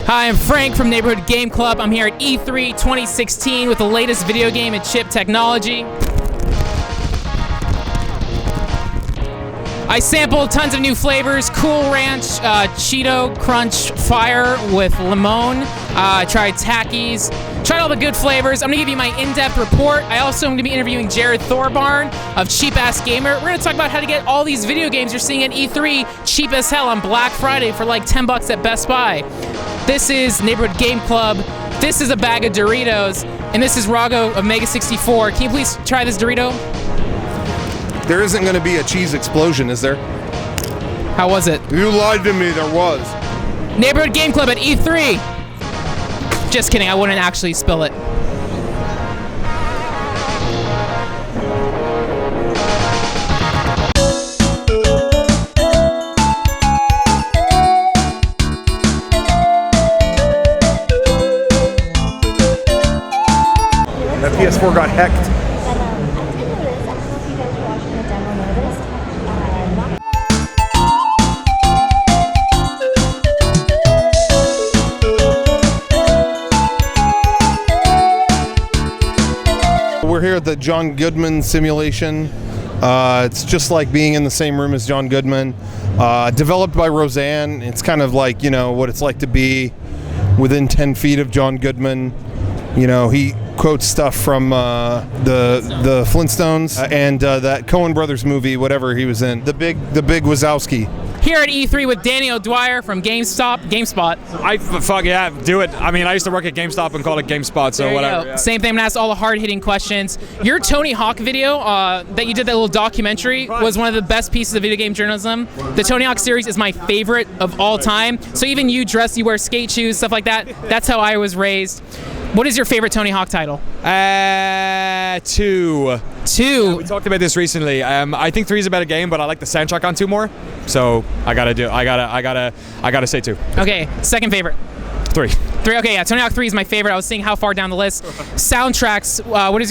Hi, I'm Frank from Neighborhood Game Club. I'm here at E3 2016 with the latest video game and chip technology. I sampled tons of new flavors: Cool Ranch, Cheeto Crunch Fire with Limon. I tried Takis, tried all the good flavors. I'm gonna give you my in-depth report. I also am gonna be interviewing Jared Thorbahn of Cheap Ass Gamer. We're gonna talk about how to get all these video games you're seeing at E3 cheap as hell on Black Friday for like 10 bucks at Best Buy. This is Neighborhood Game Club. This is a bag of Doritos, and this is Rago of Mega 64. Can you please try this Dorito? There isn't going to be a cheese explosion, is there? How was it? You lied to me, there was. Neighborhood Game Club at E3. Just kidding, I wouldn't actually spill it. That PS4 got hacked. We're here at the John Goodman simulation. It's just like being in the same room as John Goodman. Developed by Roseanne. It's kind of like, you know, what it's like to be within 10 feet of John Goodman. You know, he quotes stuff from the Flintstones and that Coen Brothers movie, whatever he was in. The Big Wazowski. Here at E3 with Danny O'Dwyer from GameSpot. Fuck yeah, do it. I mean, I used to work at GameStop and call it GameSpot, so whatever. Yeah. Same thing, I'm gonna ask all the hard-hitting questions. Your Tony Hawk video that you did, that little documentary, was one of the best pieces of video game journalism. The Tony Hawk series is my favorite of all time. So even you wear skate shoes, stuff like that. That's how I was raised. What is your favorite Tony Hawk title? 2. Yeah, we talked about this recently. I think 3 is a better game, but I like the soundtrack on 2 more. So I gotta say 2. Okay, second favorite. 3. 3. Okay, yeah. Tony Hawk 3 is my favorite. I was seeing how far down the list. Soundtracks. What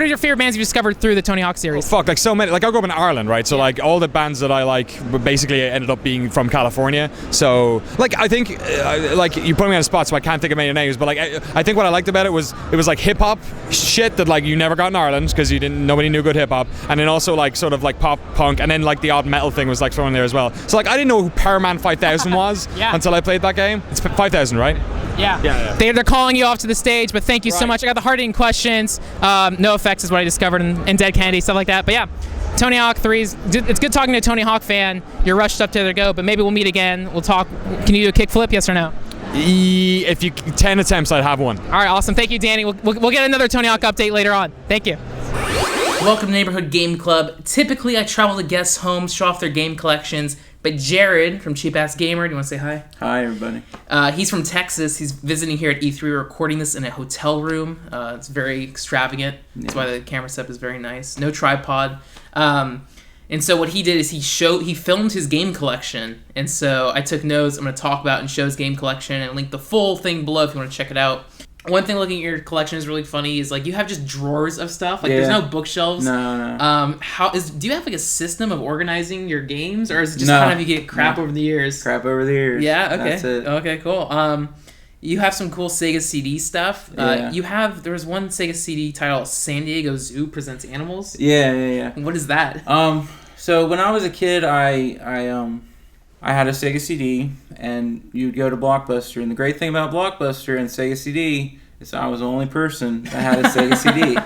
are your favorite bands you discovered through the Tony Hawk series? Fuck, like so many. Like I grew up in Ireland, right? So like all the bands that I like basically ended up being from California. So like I think like you put me on a spot, so I can't think of any names. But like I think what I liked about it was like hip hop shit that like you never got in Ireland because nobody knew good hip hop, and then also like sort of like pop punk, and then like the odd metal thing was like thrown in there as well. So like I didn't know who Power Man 5000 was until I played that game. It's 5000, right? Yeah. They're calling you off to the stage, but thank you so much. I got the hard-hitting questions. No Effects is what I discovered, and Dead Kennedy, stuff like that. But yeah, Tony Hawk 3 it's good talking to a Tony Hawk fan. You're rushed up to the go, but maybe we'll meet again. We'll talk. Can you do a kickflip, yes or no? If you 10 attempts, I'd have one. All right, awesome. Thank you, Danny. We'll get another Tony Hawk update later on. Thank you. Welcome to Neighborhood Game Club. Typically, I travel to guests' homes, show off their game collections. But Jared from Cheap Ass Gamer, do you want to say hi? Hi, everybody. He's from Texas. He's visiting here at E3. We're recording this in a hotel room. It's very extravagant. That's why the camera setup is very nice. No tripod. And so what he did is he filmed his game collection. And so I took notes. I'm going to talk about and show his game collection and link the full thing below if you want to check it out. One thing looking at your collection is really funny is like you have just drawers of stuff. Like there's no bookshelves. No. Do you have like a system of organizing your games, or is it just kind of you get crap over the years? Crap over the years. Yeah. Okay. That's it. Okay. Cool. You have some cool Sega CD stuff. There was one Sega CD title, San Diego Zoo Presents Animals. Yeah. What is that? So when I was a kid, I had a Sega CD, and you'd go to Blockbuster. And the great thing about Blockbuster and Sega CD is I was the only person that had a Sega CD.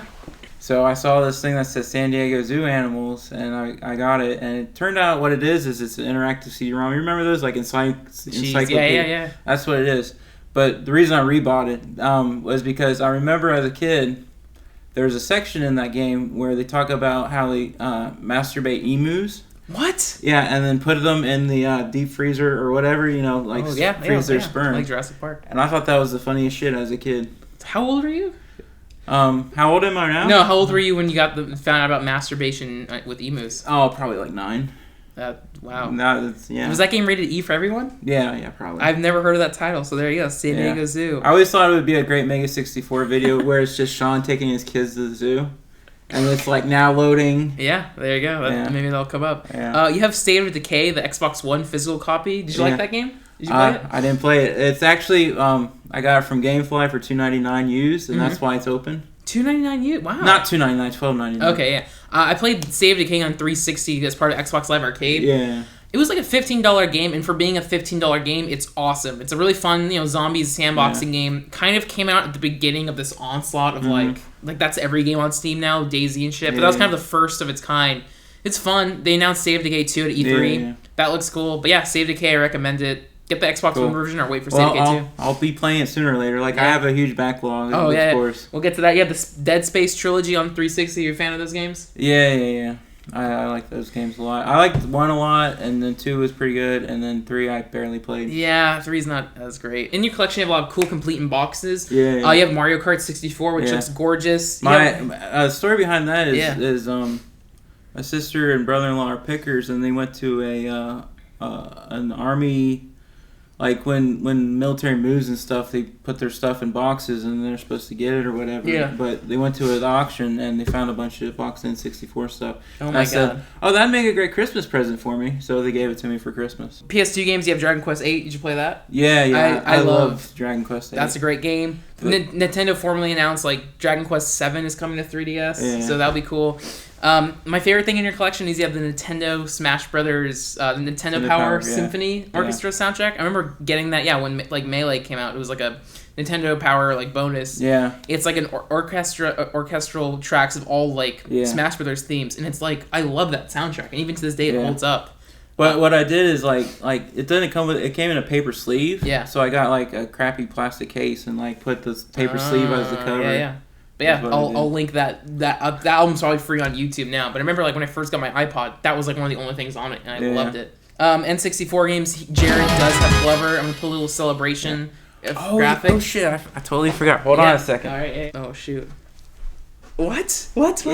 So I saw this thing that said San Diego Zoo Animals, and I got it. And it turned out what it is it's an interactive CD-ROM. You remember those? Like Encyclopedia? Yeah. That's what it is. But the reason I rebought it was because I remember as a kid, there was a section in that game where they talk about how they masturbate emus. What? Yeah, and then put them in the deep freezer or whatever, freeze their sperm. Like Jurassic Park. And I thought that was the funniest shit as a kid. How old were you? How old am I now? No, how old were you when you found out about masturbation with emus? Oh, probably like 9. Wow. Yeah. Was that game rated E for everyone? Yeah, probably. I've never heard of that title, so there you go, San Diego Zoo. I always thought it would be a great Mega 64 video where it's just Sean taking his kids to the zoo. And it's like now loading. Yeah, there you go. Maybe that'll come up. Yeah. You have State of Decay, the Xbox One physical copy. Did you like that game? Did you play it? I didn't play it. It's actually I got it from GameFly for $2.99 used, and that's why it's open. $2.99 used? Wow. Not $2.99, $12.99. Okay, yeah. I played Save the King on 360 as part of Xbox Live Arcade. Yeah. It was like a $15 game, and for being a $15 game, it's awesome. It's a really fun, zombies sandboxing game. Kind of came out at the beginning of this onslaught of like that's every game on Steam now, DayZ and shit. But that was kind of the first of its kind. It's fun. They announced Save Decay 2 at E3. Yeah. That looks cool. But yeah, Save Decay, I recommend it. Get the Xbox One version or wait for Save Decay 2. I'll be playing it sooner or later. Like, I have a huge backlog, of course. We'll get to that. Yeah, the Dead Space trilogy on 360. You a fan of those games? Yeah. I like those games a lot. I liked 1 a lot, and then 2 was pretty good, and then 3 I barely played. Yeah, 3's not as great. In your collection, you have a lot of cool complete in boxes. Yeah. You have Mario Kart 64, which looks gorgeous. My story behind that is my sister and brother-in-law are pickers, and they went to an army. Like, when military moves and stuff, they put their stuff in boxes and they're supposed to get it or whatever. Yeah. But they went to an auction and they found a bunch of box N64 stuff. Oh and my I said, God. oh, that'd make a great Christmas present for me. So they gave it to me for Christmas. PS2 games, you have Dragon Quest 8. Did you play that? Yeah. I love Dragon Quest 8. That's a great game. Nintendo formally announced, like, Dragon Quest 7 is coming to 3DS, so that'll be cool. My favorite thing in your collection is you have the Nintendo Smash Brothers, the Nintendo Power Symphony Orchestra soundtrack. I remember getting that, when like Melee came out. It was like a Nintendo Power like bonus. Yeah. It's like an orchestral tracks of all like Smash Brothers themes, and it's like I love that soundtrack, and even to this day it holds up. But what I did is like it didn't come with it came in a paper sleeve. Yeah. So I got like a crappy plastic case and like put the paper sleeve as the cover. Yeah. But yeah, I'll link that album's probably free on YouTube now. But I remember like when I first got my iPod, that was like one of the only things on it, and I loved it. N64 games, Jared does have Glover. I'm gonna put a little celebration graphic. Oh shit! I totally forgot. Hold on a second. All right. Oh shoot. What? What?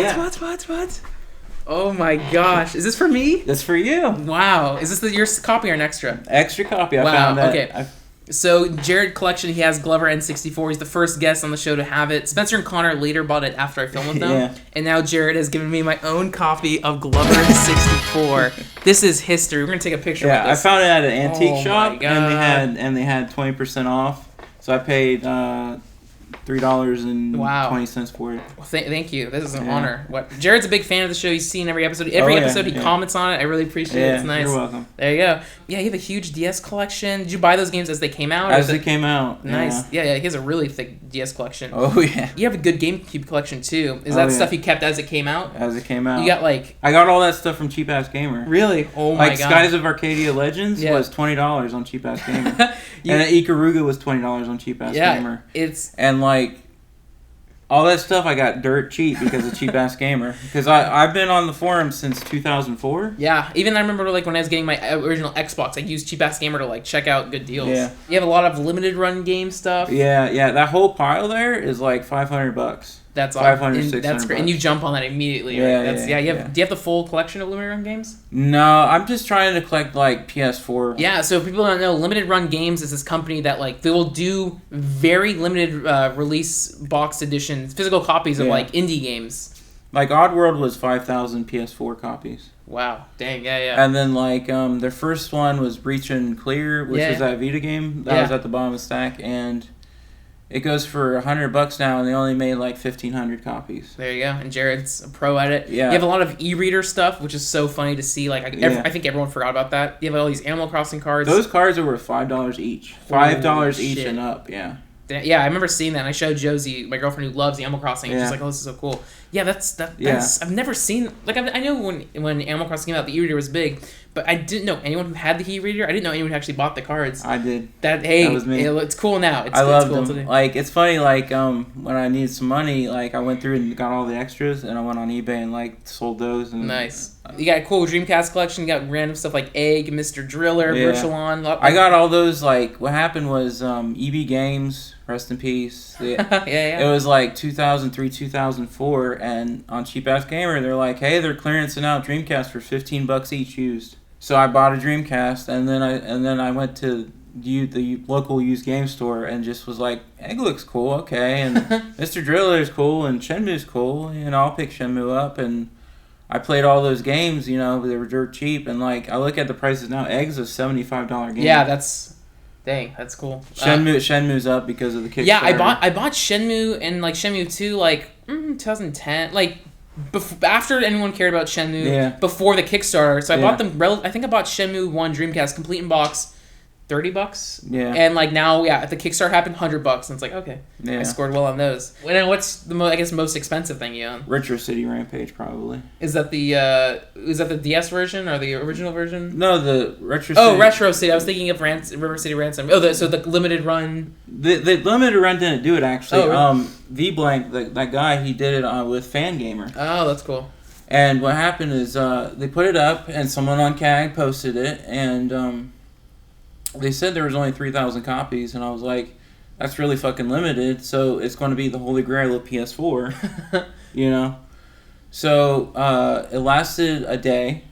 Oh my gosh! Is this for me? That's for you. Wow! Is this your copy or an extra? Extra copy. I found that. Okay. So, Jared collection, he has Glover N64. He's the first guest on the show to have it. Spencer and Connor later bought it after I filmed with them. Yeah. And now Jared has given me my own copy of Glover N64. This is history. We're going to take a picture of this. I found it at an antique shop, my God. and they had 20% off. So I paid $3.20 for it. Well, thank you. This is an honor. Jared's a big fan of the show. He's seen every episode. Every episode he comments on it. I really appreciate it. It's nice. You're welcome. There you go. Yeah, you have a huge DS collection. Did you buy those games as they came out? As they came out. Nice. Yeah, he has a really thick DS collection. Oh, yeah. You have a good GameCube collection, too. Is that stuff you kept as it came out? As it came out. You got, like... I got all that stuff from Cheap Ass Gamer. Really? Oh, my God. Like, Skies of Arcadia Legends was $20 on Cheap Ass Gamer. And Ikaruga was $20 on Cheap Ass Gamer. And, like... all that stuff I got dirt cheap because of Cheap Ass Gamer. Because I've been on the forum since 2004. Yeah, even I remember like when I was getting my original Xbox, I used Cheap Ass Gamer to like check out good deals. Yeah. You have a lot of limited run game stuff. Yeah. That whole pile there is like $500. That's $500, $600. That's great, and you jump on that immediately. Right? Do you have the full collection of limited run games? No, I'm just trying to collect like PS4. Yeah, so if people don't know, Limited Run Games is this company that like they will do very limited release box editions, physical copies of like indie games. Like Oddworld was 5,000 PS4 copies. Wow, dang, yeah. And then like their first one was Breach and Clear, which was that Vita game that was at the bottom of the stack, and it goes for $100 now, and they only made like 1,500 copies. There you go. And Jared's a pro at it. Yeah. You have a lot of e-reader stuff, which is so funny to see. Like I think everyone forgot about that. You have all these Animal Crossing cards. Those cards are worth $5 each. $5 each and up. Yeah. Yeah, I remember seeing that, and I showed Josie, my girlfriend who loves Animal Crossing, and she's like, "Oh, this is so cool." Yeah, that's I've never seen I know when Animal Crossing came out, the e-reader was big, but I didn't know anyone who had the e-reader. I didn't know anyone who actually bought the cards. I did. That was me. It's cool now. I loved them. Today. Like it's funny. Like when I needed some money, like I went through and got all the extras, and I went on eBay and like sold those. And nice. You got a cool Dreamcast collection. You got random stuff like Egg, Mr. Driller, Virtualon. I got all those. Like what happened was EB Games, rest in peace. It was like 2003, 2004, and on Cheap Ass Gamer, they're like, hey, they're clearancing out Dreamcast for $15 each used. So I bought a Dreamcast, and then I went to the local used game store and just was like, Egg looks cool, okay, and Mr. Driller's cool, and Shenmue's cool, I'll pick Shenmue up, and I played all those games, they were dirt cheap, and like I look at the prices now, Egg's a $75 game. Yeah, that's Dang, that's cool. Shenmue's up because of the Kickstarter. Yeah, I bought Shenmue and like Shenmue 2 like 2010, like after anyone cared about Shenmue, before the Kickstarter. So I bought them. I think I bought Shenmue 1 Dreamcast complete in box, $30. Yeah. And like now, the Kickstarter happened, $100, and it's like okay, I scored well on those. And then what's the most expensive thing you own? Retro City Rampage probably. Is that the DS version or the original version? No, the Retro City. Oh, Retro City. I was thinking of River City Ransom. Oh, so the limited run. The limited run didn't do it actually. Oh, really? V-Blank, that guy, he did it with Fangamer. Oh, that's cool. And what happened is they put it up, and someone on CAG posted it, and they said there was only 3,000 copies, and I was like, that's really fucking limited, so it's going to be the holy grail of PS4, you know? So it lasted a day,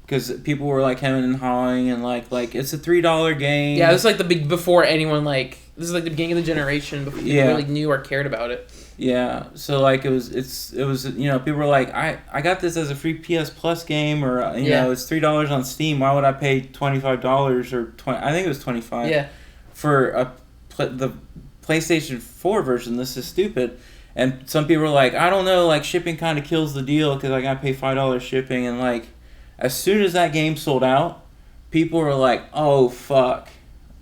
because people were like hemming and hawing, and like it's a $3 game. Yeah, it was like the big before anyone like, this is like the beginning of the generation before people really knew or cared about it. Yeah, so like it was you know, people were like, I got this as a free PS Plus game, or you know, it's $3 on Steam. Why would I pay $25 or 20? I think it was $25. Yeah. For the PlayStation 4 version. This is stupid. And some people were like, I don't know, like shipping kind of kills the deal because I got to pay $5 shipping. And like, as soon as that game sold out, people were like, oh fuck,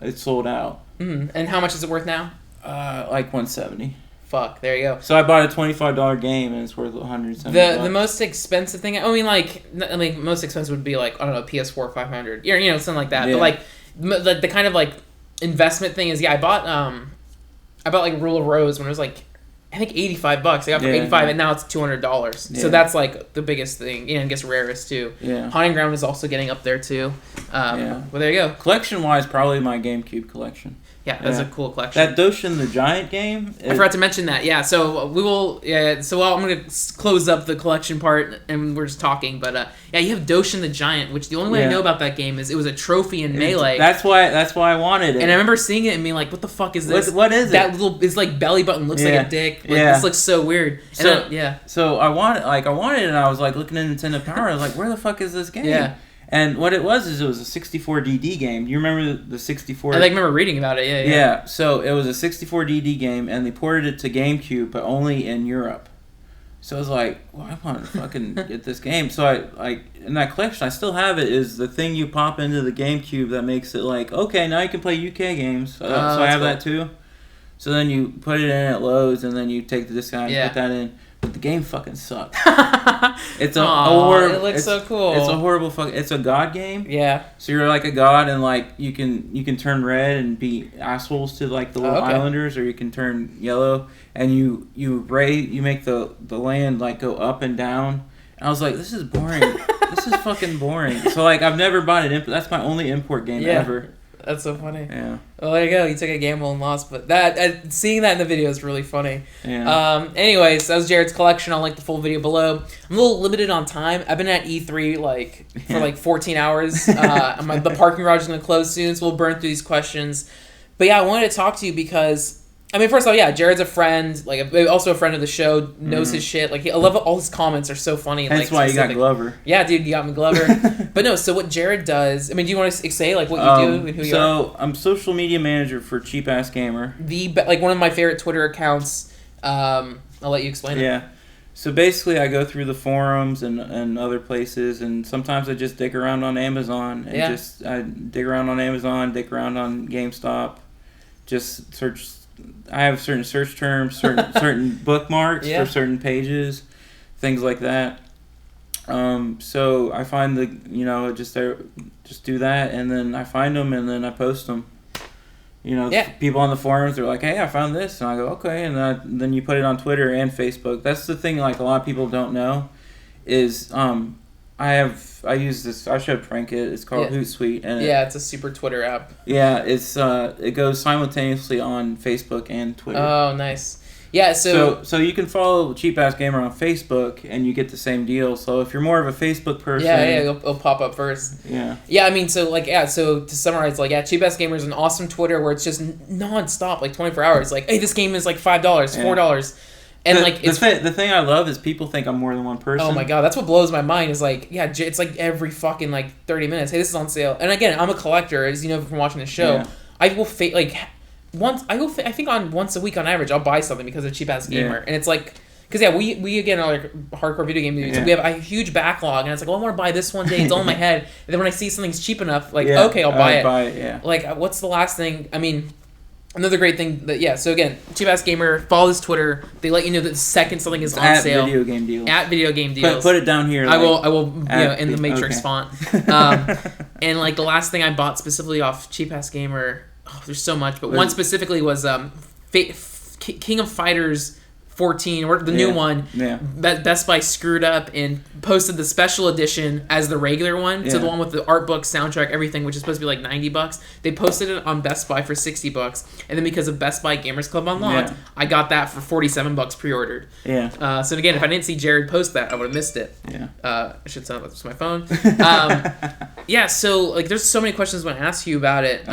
it sold out. Mm-hmm. And how much is it worth now? Like $170. Fuck, there you go. So I bought a $25 game and it's worth $170. The most expensive thing, most expensive would be like, I don't know, PS4 500, you know, something like that. Yeah. But like the kind of like investment thing is, I bought like Rule of Rose when it was like, I think $85. I got it for $85, and now it's $200. Yeah. So that's like the biggest thing, and I guess rarest too. Yeah. Haunting Ground is also getting up there too. Well, there you go. Collection wise, probably my GameCube collection. Yeah, that's a cool collection. That Doshin the Giant game. I forgot to mention that. Yeah, so we will. Yeah, so I'm gonna close up the collection part, and we're just talking. But you have Doshin the Giant, which the only way I know about that game is it was a trophy in Melee. That's why I wanted it. And I remember seeing it and being like, "What the fuck is this? What is it? That little, it's like belly button looks like a dick. Like, this looks so weird." And So I wanted it, and I was like looking at Nintendo Power. I was like, "Where the fuck is this game?" Yeah. And what it was is it was a 64 DD game. Do you remember the 64? I remember reading about it. Yeah. So it was a 64 DD game, and they ported it to GameCube, but only in Europe. So I was like, well, I want to fucking get this game. So I in that collection, I still have it. Is the thing you pop into the GameCube that makes it like, okay, now you can play UK games. So I have that too. So then you put it in, it loads, and then you take the disc out and put that in. But the game fucking sucks. It's a horrible. It looks so cool. It's a horrible It's a god game. Yeah. So you're like a god, and like you can turn red and be assholes to like the little islanders, or you can turn yellow, and you make the land like go up and down. And I was like, this is boring. This is fucking boring. So like I've never bought an import. That's my only import game ever. That's so funny. Yeah. Well, there you go. You took a gamble and lost, but seeing that in the video is really funny. Yeah. Anyways, that was Jared's collection. I'll link the full video below. I'm a little limited on time. I've been at E3 for 14 hours. The parking garage is gonna close soon, so we'll burn through these questions. But yeah, I wanted to talk to you because. First of all, Jared's a friend, also a friend of the show, knows his shit. I love all his comments are so funny. That's why you got Glover. Yeah, dude, you got me Glover. But no, so what Jared does, do you want to say, what you do and who you are? So, I'm social media manager for Cheap Ass Gamer. One of my favorite Twitter accounts. I'll let you explain it. Yeah. So basically, I go through the forums and other places, and sometimes I just dig around on Amazon. And I dig around on Amazon, dig around on GameStop, just search. I have certain search terms, certain bookmarks for certain pages, things like that. So I find just do that, and then I find them, and then I post them. People on the forums are like, "Hey, I found this," and I go, "Okay," and then you put it on Twitter and Facebook. That's the thing. Like a lot of people don't know, is I use this. I showed Frank it. It's called Hootsuite, and it's a super Twitter app. Yeah, it goes simultaneously on Facebook and Twitter. Oh, nice. Yeah, so you can follow Cheap Ass Gamer on Facebook, and you get the same deal. So if you're more of a Facebook person, it'll pop up first. Yeah. Yeah, so to summarize, Cheap Ass Gamer is an awesome Twitter where it's just nonstop, 24 hours. Hey, this game is $5, $4. And the thing I love is people think I'm more than one person. Oh my god, that's what blows my mind. Is it's every fucking 30 minutes. Hey, this is on sale. And again, I'm a collector, as you know from watching the show. Yeah. I will I think on once a week on average I'll buy something because of Cheap Ass Gamer, and it's like. Because, we again are like hardcore video game dudes. Yeah. We have a huge backlog, and it's like, well, I want to buy this one day. It's all in my head. And then when I see something's cheap enough, like, okay, I'll buy it. Yeah. Like, what's the last thing? I mean, another great thing that, so again, Cheap Ass Gamer, follow his Twitter. They let you know that the second something is on sale. Video game deals. At video game deals. Put it down here. I will, in the Matrix font. And, like, the last thing I bought specifically off Cheap Ass Gamer, there's so much, but one specifically was King of Fighters 14 or the new one. Best Buy screwed up and posted the special edition as the regular one. So the one with the art book, soundtrack, everything, which is supposed to be like $90. They posted it on Best Buy for $60, and then because of Best Buy Gamers Club Unlocked, I got that for $47 pre-ordered. So again, if I didn't see Jared post that, I would have missed it. I should sound like this my phone. So like there's so many questions I want to ask you about it.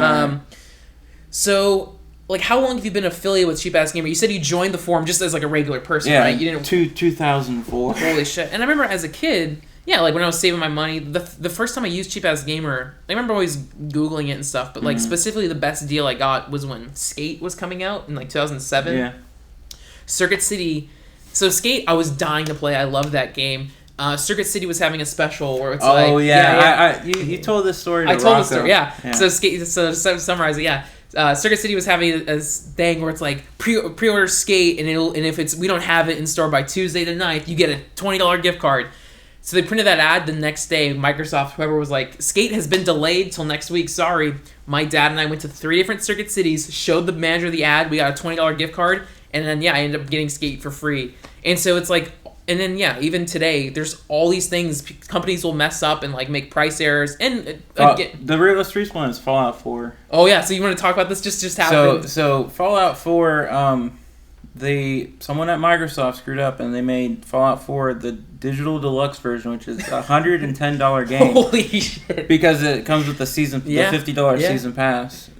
So like, how long have you been affiliated with Cheap Ass Gamer? You said you joined the forum just as like a regular person, right? You didn't. 2004. Holy shit! And I remember as a kid, like when I was saving my money, the first time I used Cheap Ass Gamer, I remember always googling it and stuff. But like specifically, the best deal I got was when Skate was coming out in like 2007. Circuit City. So Skate, I was dying to play. I loved that game. Circuit City was having a special where it's you told this story. I told the story. So Skate. So to summarize it, Circuit City was having a thing where it's like pre-order Skate, and if we don't have it in store by Tuesday the 9th, you get a $20 gift card. So they printed that ad the next day. Microsoft, whoever, was like, Skate has been delayed till next week. Sorry. My dad and I went to 3 different Circuit Cities, showed the manager the ad. We got a $20 gift card, and then I ended up getting Skate for free. And so it's like. And then, even today, there's all these things. Companies will mess up and, like, make price errors. And the real streets one is Fallout 4. Oh, yeah. So you want to talk about this? Just happened. So Fallout 4, someone at Microsoft screwed up, and they made Fallout 4 the digital deluxe version, which is a $110 game. Holy shit. Because it comes with the $50 season pass.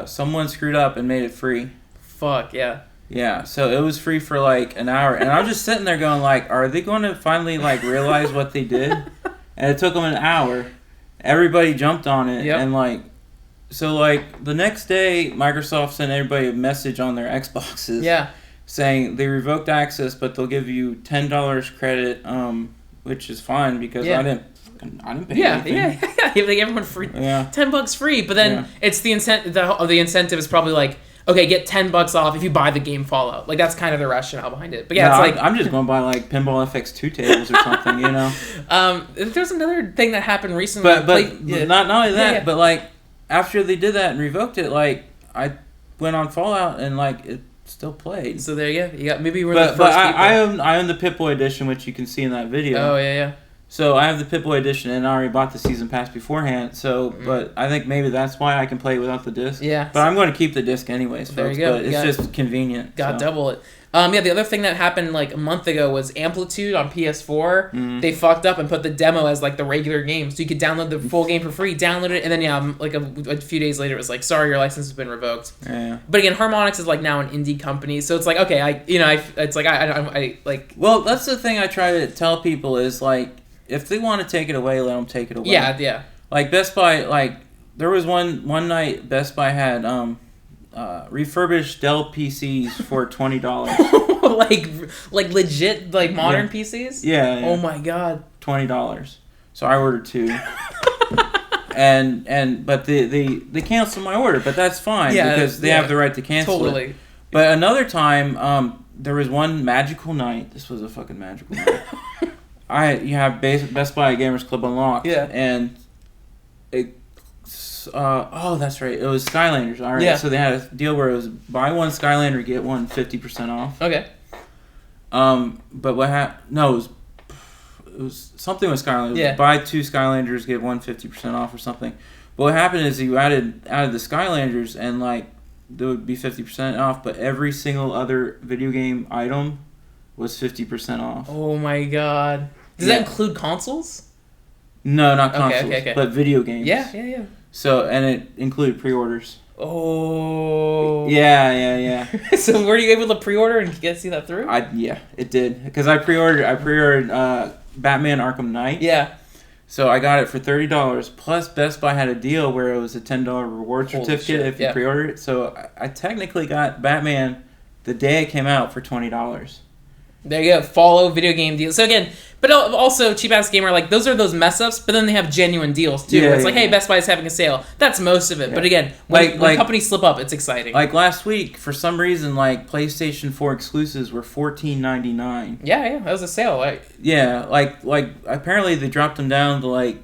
Someone screwed up and made it free. Fuck, yeah. Yeah, so it was free for like an hour, and I was just sitting there going like, are they going to finally like realize what they did? And it took them an hour. Everybody jumped on it, and like, so like the next day, Microsoft sent everybody a message on their Xboxes, saying they revoked access, but they'll give you $10 credit, which is fine because I didn't pay anything. Like everyone free, $10 free, but then it's the incentive. The incentive is probably like, okay, get $10 off if you buy the game Fallout. Like, that's kind of the rationale behind it. But it's like... I'm just going to buy, like, Pinball FX2 tables or something, you know? There's another thing that happened recently. But not only that, but, like, after they did that and revoked it, like, I went on Fallout and, like, it still played. So there you go. You got, maybe you were the first people. I own the Pip-Boy edition, which you can see in that video. Oh, yeah. So I have the Pip-Boy edition, and I already bought the season pass beforehand. So, but I think maybe that's why I can play it without the disc. Yeah. But I'm going to keep the disc anyways, folks. There you go. But it's just convenient. Double it. The other thing that happened like a month ago was Amplitude on PS4. They fucked up and put the demo as like the regular game, so you could download the full game for free. Download it, and then like a few days later, it was like, sorry, your license has been revoked. Yeah. But again, Harmonix is like now an indie company, so it's like, okay, I like. Well, that's the thing I try to tell people is like, if they want to take it away, let them take it away. Yeah. Like Best Buy, like there was one night Best Buy had refurbished Dell PCs for $20. like legit like modern PCs. Yeah. Oh my god. $20. So I ordered 2. but they canceled my order, but that's fine because they have the right to cancel it. But another time, there was one magical night. This was a fucking magical night. You have Best Buy Gamers Club Unlocked, and that's right. It was Skylanders. All right, so they had a deal where it was buy one Skylander, get one 50% off. Okay. But what happened? No, it was something with Skylanders. Buy 2 Skylanders, get one 50% off or something. But what happened is you added the Skylanders, and like there would be 50% off, but every single other video game item was 50% off. Oh my god. Does that include consoles? No, not consoles. Okay. But video games. Yeah. So, and it included pre-orders. Oh. Yeah. So were you able to pre-order and see that through? Yeah, it did. Because I pre-ordered Batman Arkham Knight. Yeah. So I got it for $30. Plus, Best Buy had a deal where it was a $10 reward certificate if you pre-ordered it. So I technically got Batman the day it came out for $20. There you go. Follow video game deals. So again, but also Cheap Ass Gamer, like those are those mess ups, but then they have genuine deals too. Where it's like, hey, Best Buy is having a sale. That's most of it. Yeah. But again, when companies slip up, it's exciting. Like last week, for some reason, like PlayStation 4 exclusives were $14.99. Yeah, that was a sale. Like apparently they dropped them down to like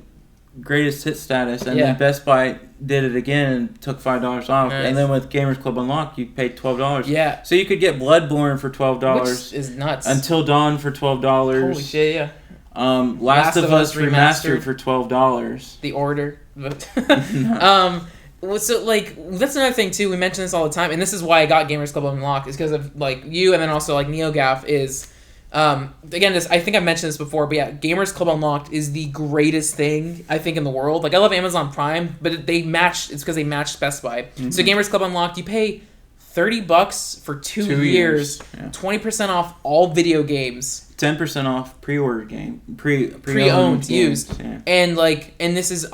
greatest hit status, and then Best Buy did it again and took $5 off. Nice. And then with Gamers Club Unlocked, you paid $12. Yeah. So you could get Bloodborne for $12. Which is nuts. Until Dawn for $12. Holy shit, yeah. Last of Us Remastered for $12. The Order. So like that's another thing too. We mention this all the time, and this is why I got Gamers Club Unlocked, is because of like you, and then also like NeoGaf is. Again, I think I mentioned this before, but yeah, Gamers Club Unlocked is the greatest thing I think in the world. Like I love Amazon Prime, but it's because they matched Best Buy. Mm-hmm. So Gamers Club Unlocked, you pay $30 for 2 years, 20% off all video games, 10% off pre-ordered game, pre-owned used, and this is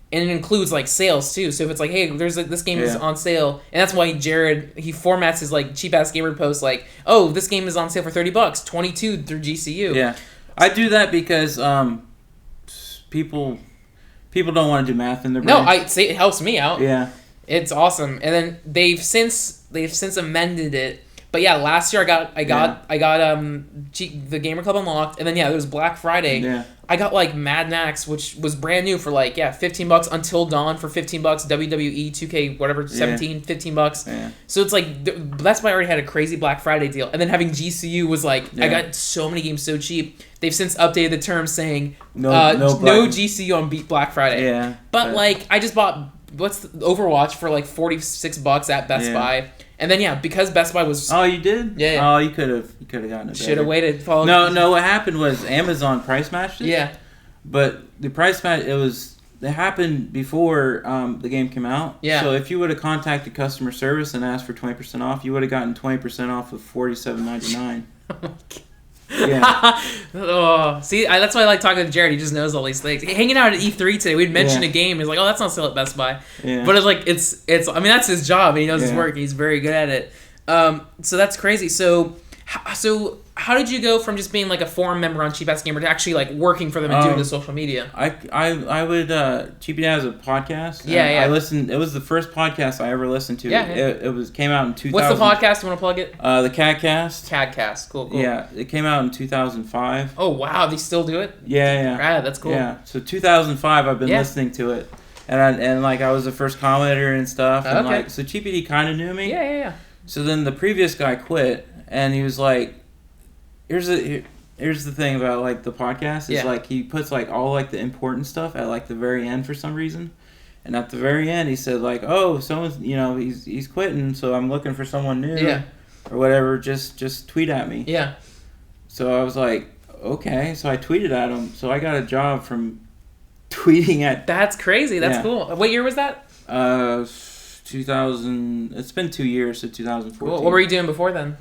and it includes like sales too. So if it's like, hey, there's like this game is on sale, and that's why Jared he formats his like Cheap Ass Gamer post like, oh, this game is on sale for $30, 22 through GCU. Yeah, I do that because people don't want to do math in their brain. No, I say it helps me out. Yeah, it's awesome. And then they've since amended it. But yeah, last year I got the Gamer Club Unlocked, and then there was Black Friday. Yeah. I got like Mad Max, which was brand new for like $15, Until Dawn for $15, WWE 2K whatever 17 $15. Yeah. So it's like that's why I already had a crazy Black Friday deal, and then having GCU was like I got so many games so cheap. They've since updated the term saying no GCU on Black Friday. Yeah. But like I just bought Overwatch for like $46 at Best Buy. And then because Best Buy was you did? Yeah. Oh, you could have gotten it. Should have waited. No. What happened was Amazon price matched it. Yeah. But the price match it happened before the game came out. Yeah. So if you would have contacted customer service and asked for 20% off, you would have gotten 20% off of $47.99. Yeah. See, that's why I like talking to Jared. He just knows all these things. Hanging out at E3 today, we'd mention a game. He's like, "Oh, that's not sale at Best Buy." Yeah. But it's like it's. I mean, that's his job, and he knows his work. And he's very good at it. So that's crazy. So how did you go from just being like a forum member on Cheap Ass Gamer to actually like working for them and doing the social media? I would Cheapy has a podcast. Yeah. I listened. It was the first podcast I ever listened to. Yeah. It came out in 2000. What's the podcast? You want to plug it? The Cadcast. Cadcast. Cool. Yeah, it came out in 2005. Oh wow, they still do it? Yeah. Right, that's cool. Yeah. So 2005, I've been listening to it, and I was the first commenter and stuff. And so Cheapy kind of knew me. Yeah. So then the previous guy quit, and he was like, Here's the thing about like the podcast is like he puts like all like the important stuff at like the very end for some reason, and at the very end he said like, oh, someone's he's quitting, so I'm looking for someone new or whatever. Just tweet at me. Yeah. So I was like, okay. So I tweeted at him. So I got a job from tweeting at. That's crazy. That's cool. What year was that? 2000. It's been 2 years, so 2014. Cool. What were you doing before then?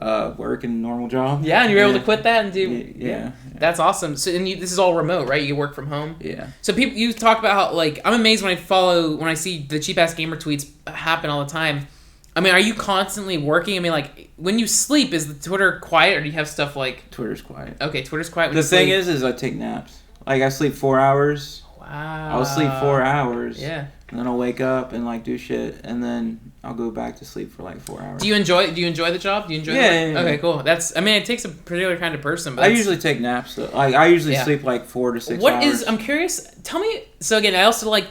Working normal job. Yeah, and you were able to quit that and do. Yeah. That's awesome. So, and this is all remote, right? You work from home. Yeah. So you talk about how like I'm amazed when I see the Cheap Ass Gamer tweets happen all the time. I mean, are you constantly working? I mean, like when you sleep, is the Twitter quiet, or do you have stuff like? Twitter's quiet. Okay, Twitter's quiet. When the thing is I take naps. Like I sleep 4 hours. Wow. I'll sleep 4 hours. Yeah. And then I'll wake up and like do shit, and then I'll go back to sleep for like 4 hours. Do you enjoy the job? Do you enjoy it? Yeah. Okay, cool. It takes a particular kind of person. But I usually take naps though. Like I usually sleep like 4 to 6 hours. I'm curious. Tell me. So again,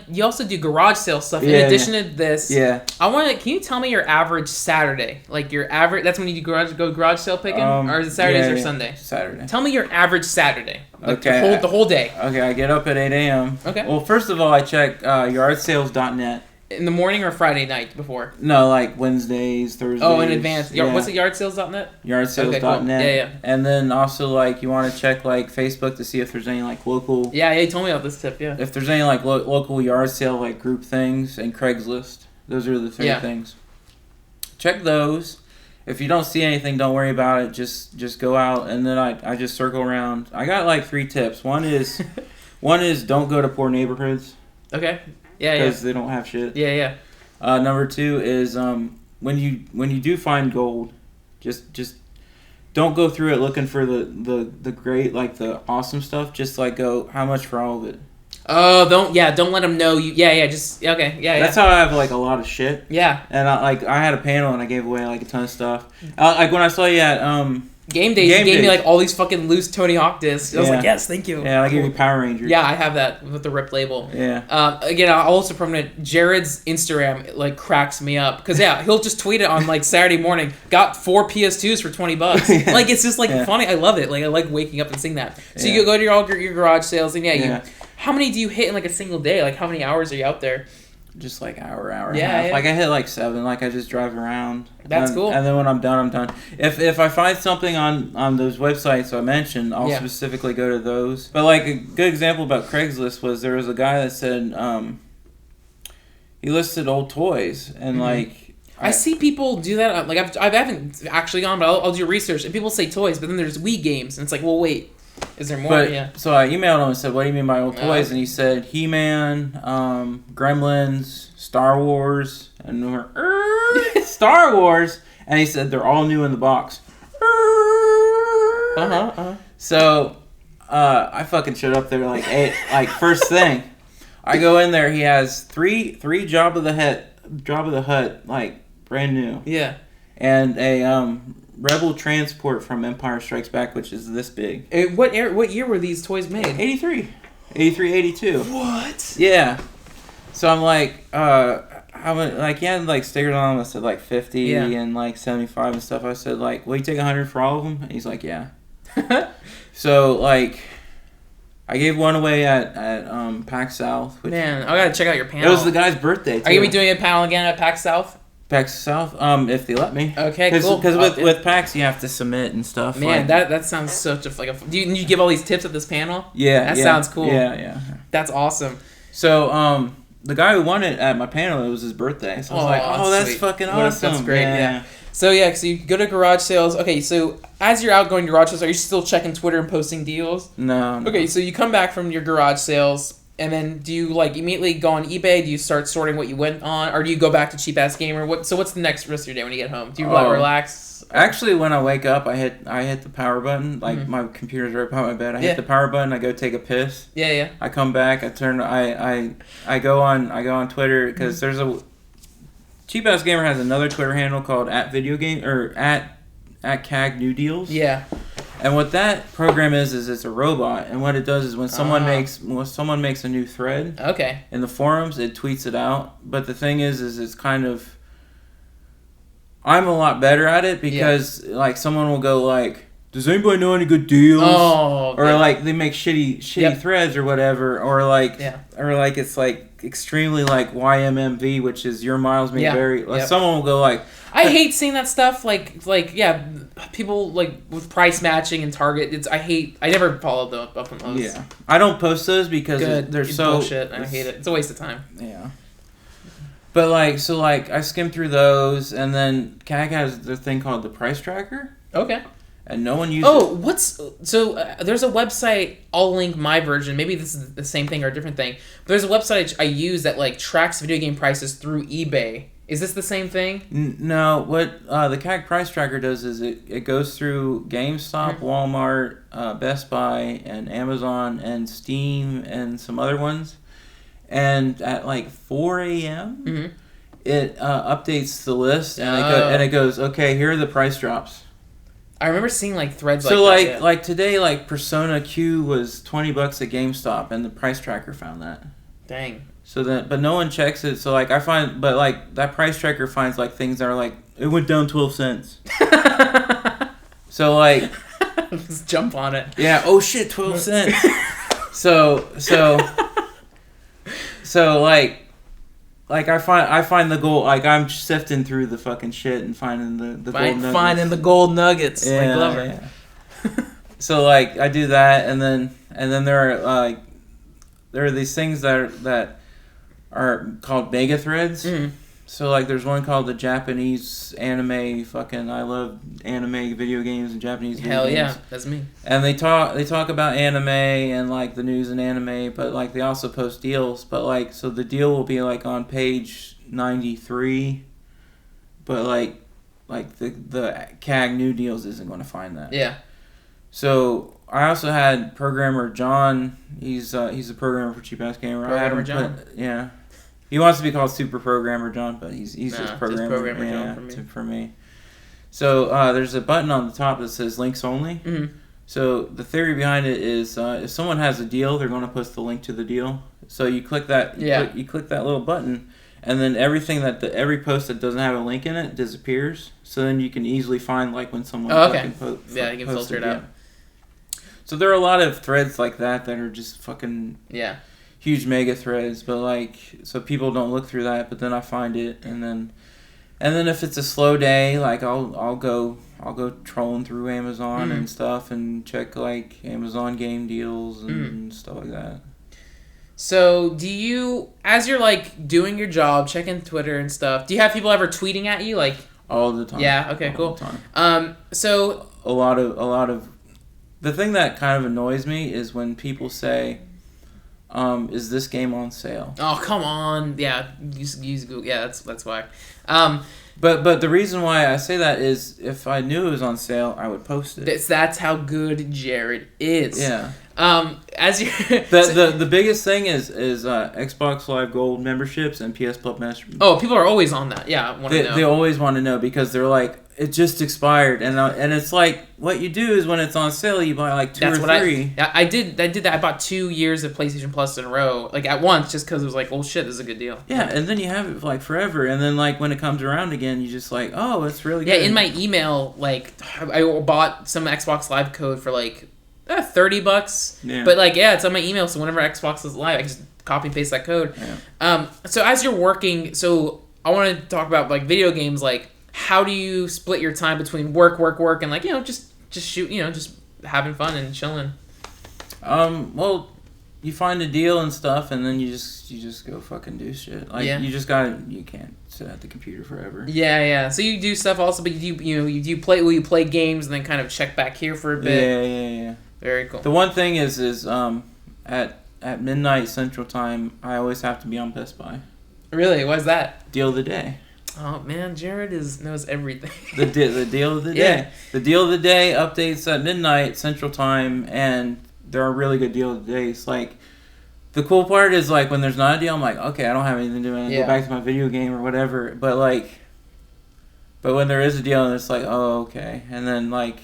you also do garage sale stuff in addition to this. Yeah. Can you tell me your average Saturday? Like your average. That's when you go garage sale picking, or is it Saturdays or Sunday? Saturday. Tell me your average Saturday. Like okay. The whole day. Okay, I get up at 8 a.m. Okay. Well, first of all, I check yardsales.net. In the morning or Friday night before? No, like Wednesdays, Thursdays. Oh, in advance. What's it, yardsales.net? Yardsales.net. Okay, cool. Yeah. And then also, like, you want to check, like, Facebook to see if there's any, like, local... Yeah, you told me about this tip, yeah. If there's any, like, local yard sale, like, group things, and Craigslist. Those are the three things. Check those. if you don't see anything, don't worry about it. Just go out, and then I just circle around. I got like 3 tips. One is don't go to poor neighborhoods. Okay. Yeah. Because they don't have shit. Yeah. Number 2 is when you do find gold, just don't go through it looking for the great, like the awesome stuff. Just like go, how much for all of it? Oh, don't let them know you. Just okay. That's how I have like a lot of shit. Yeah. And I had a panel and I gave away like a ton of stuff. Like when I saw you at Game Days, you gave me like all these fucking loose Tony Hawk discs. I was like, yes, thank you. Yeah, I gave you Power Rangers. Yeah, I have that with the ripped label. Yeah. Again, I'll also promote Jared's Instagram. Like cracks me up because he'll just tweet it on like Saturday morning. Got 4 PS2s for $20. Yeah. Like it's just like funny. I love it. Like I like waking up and seeing that. So you go to your garage sales and you. How many do you hit in like a single day? Like how many hours are you out there? Just like hour and a half. Like I hit like 7. Like I just drive around. That's cool. And then when I'm done, I'm done. If I find something on those websites I mentioned, I'll specifically go to those. But like a good example about Craigslist was there was a guy that said he listed old toys and like. I see people do that. Like I haven't actually gone, but I'll do research and people say toys, but then there's Wii games and it's like, well, wait. Is there more? So I emailed him and said, what do you mean by old toys? And he said, He-Man, Gremlins, Star Wars, and Star Wars. And he said, they're all new in the box. So I fucking showed up there like 8, like first thing. I go in there, he has three Jabba the Hutt, like brand new. Yeah. And a Rebel transport from Empire Strikes Back, which is this big. What year were these toys made? 83, 82. What? Yeah. So I'm like, how much? Like, he had like stickers on them that said like 50 and like 75 and stuff. I said like, will you take 100 for all of them? And he's like, yeah. So like, I gave one away at PAX South. Man, I gotta check out your panel. It was the guy's birthday too. Are you gonna be doing a panel again at PAX South? PAX South, if they let me. Okay, cool. Because with PAX you have to submit and stuff. Man, that sounds such a Do you give all these tips at this panel? Yeah, that sounds cool. Yeah. That's awesome. So the guy who won it at my panel, it was his birthday. So I was like, that's sweet. fucking awesome. That's great. Yeah. So so you go to garage sales. Okay, so as you're out going to garage sales, are you still checking Twitter and posting deals? No. Okay, so you come back from your garage sales. And then do you like immediately go on eBay? Do you start sorting what you went on, or do you go back to Cheap Ass Gamer? What's the next rest of your day when you get home? Do you relax? Actually, when I wake up, I hit the power button. Like my computer's right by my bed. I hit the power button. I go take a piss. Yeah. I come back. I go on Twitter because there's a Cheap Ass Gamer has another Twitter handle called @videogame or at CAG New Deals. Yeah. And what that program is it's a robot, and what it does is when someone makes a new thread, in the forums, it tweets it out. But the thing is it's kind of, I'm a lot better at it because like someone will go like, does anybody know any good deals? Or like they make shitty threads or whatever, or like it's like extremely like YMMV, which is your miles may vary. Like someone will go like, I hate seeing that stuff. Like people like with price matching and Target. I never followed up on those. Yeah, I don't post those because they're so bullshit. I hate it. It's a waste of time. Yeah. But like I skimmed through those, and then CAG has the thing called the price tracker. Okay. And no one uses. There's a website. I'll link my version. Maybe this is the same thing or a different thing. But there's a website I use that like tracks video game prices through eBay. Is this the same thing? No. What the CAG price tracker does is it goes through GameStop, Walmart, Best Buy, and Amazon, and Steam, and some other ones. And at like 4 a.m., it updates the list, and it goes, okay, here are the price drops. I remember seeing like threads so like that. Like today, like Persona Q was $20 at GameStop, and the price tracker found that. Dang. So that, but no one checks it. So like I find, but like that price tracker finds like things that are like it went down 12 cents. So like, just jump on it. Yeah. Oh shit, 12 cents. So like I find the gold. Like I'm sifting through the fucking shit and finding the gold nuggets. Finding the gold nuggets. Yeah, like Glover. Yeah. So like I do that, and then there are these things that are called mega threads. So like, there's one called the Japanese anime. Fucking, I love anime video games and Japanese video games. Hell yeah, that's me. And they talk about anime and like the news and anime, but like they also post deals. But like, so the deal will be like on page 93, but like the CAG new deals isn't going to find that. Yeah. So I also had programmer John. He's a programmer for Cheap Ass Gamer. Programmer John. Yeah. He wants to be called Super Programmer John, but he's just Programmer. Just Programmer John for me. So there's a button on the top that says links only. Mm-hmm. So the theory behind it is if someone has a deal, they're going to post the link to the deal. So you click that. You click that little button, and then everything every post that doesn't have a link in it disappears. So then you can easily find like when someone. Oh, okay. You can filter it out. So there are a lot of threads like that are just fucking huge mega threads, but like, so people don't look through that, but then I find it, and then if it's a slow day, like I'll go trolling through Amazon and stuff and check like Amazon game deals and stuff like that. So do you, as you're like doing your job, checking Twitter and stuff, do you have people ever tweeting at you like all the time? Yeah. Okay. All cool. the time. So a lot of the thing that kind of annoys me is when people say, is this game on sale? Oh, come on. Yeah, use Google. Yeah, that's why. But the reason why I say that is if I knew it was on sale, I would post it. That's how good Jared is. Yeah. As you the biggest thing is Xbox Live Gold memberships and PS Plus memberships. Oh, people are always on that. Yeah, I want to know. They always want to know because they're like, it just expired, and it's like what you do is when it's on sale, you buy like two or three. I did that. I bought 2 years of PlayStation Plus in a row, like at once, just because it was like, oh shit, this is a good deal. Yeah, and then you have it like forever, and then like when it comes around again, you just like, oh, it's really good. Yeah, in my email, like I bought some Xbox Live code for like $30. Yeah. But like, yeah, it's on my email, so whenever Xbox is live, I just copy and paste that code. Yeah. So as you're working, so I want to talk about like video games, like. How do you split your time between work, and like, just shoot, just having fun and chilling? Well, you find a deal and stuff, and then you just go fucking do shit. Like you can't sit at the computer forever. Yeah. So you do stuff also, but you play games and then kind of check back here for a bit. Yeah. Very cool. The one thing is at midnight Central Time, I always have to be on Best Buy. Really? Why's that? Deal of the day. Oh man, Jared knows everything. the deal of the day. Yeah. The deal of the day updates at midnight Central Time, and there are really good deal of the days. Like, the cool part is like when there's not a deal, I'm like, okay, I don't have anything to do, and go back to my video game or whatever. But when there is a deal, and it's like, oh, okay, and then like,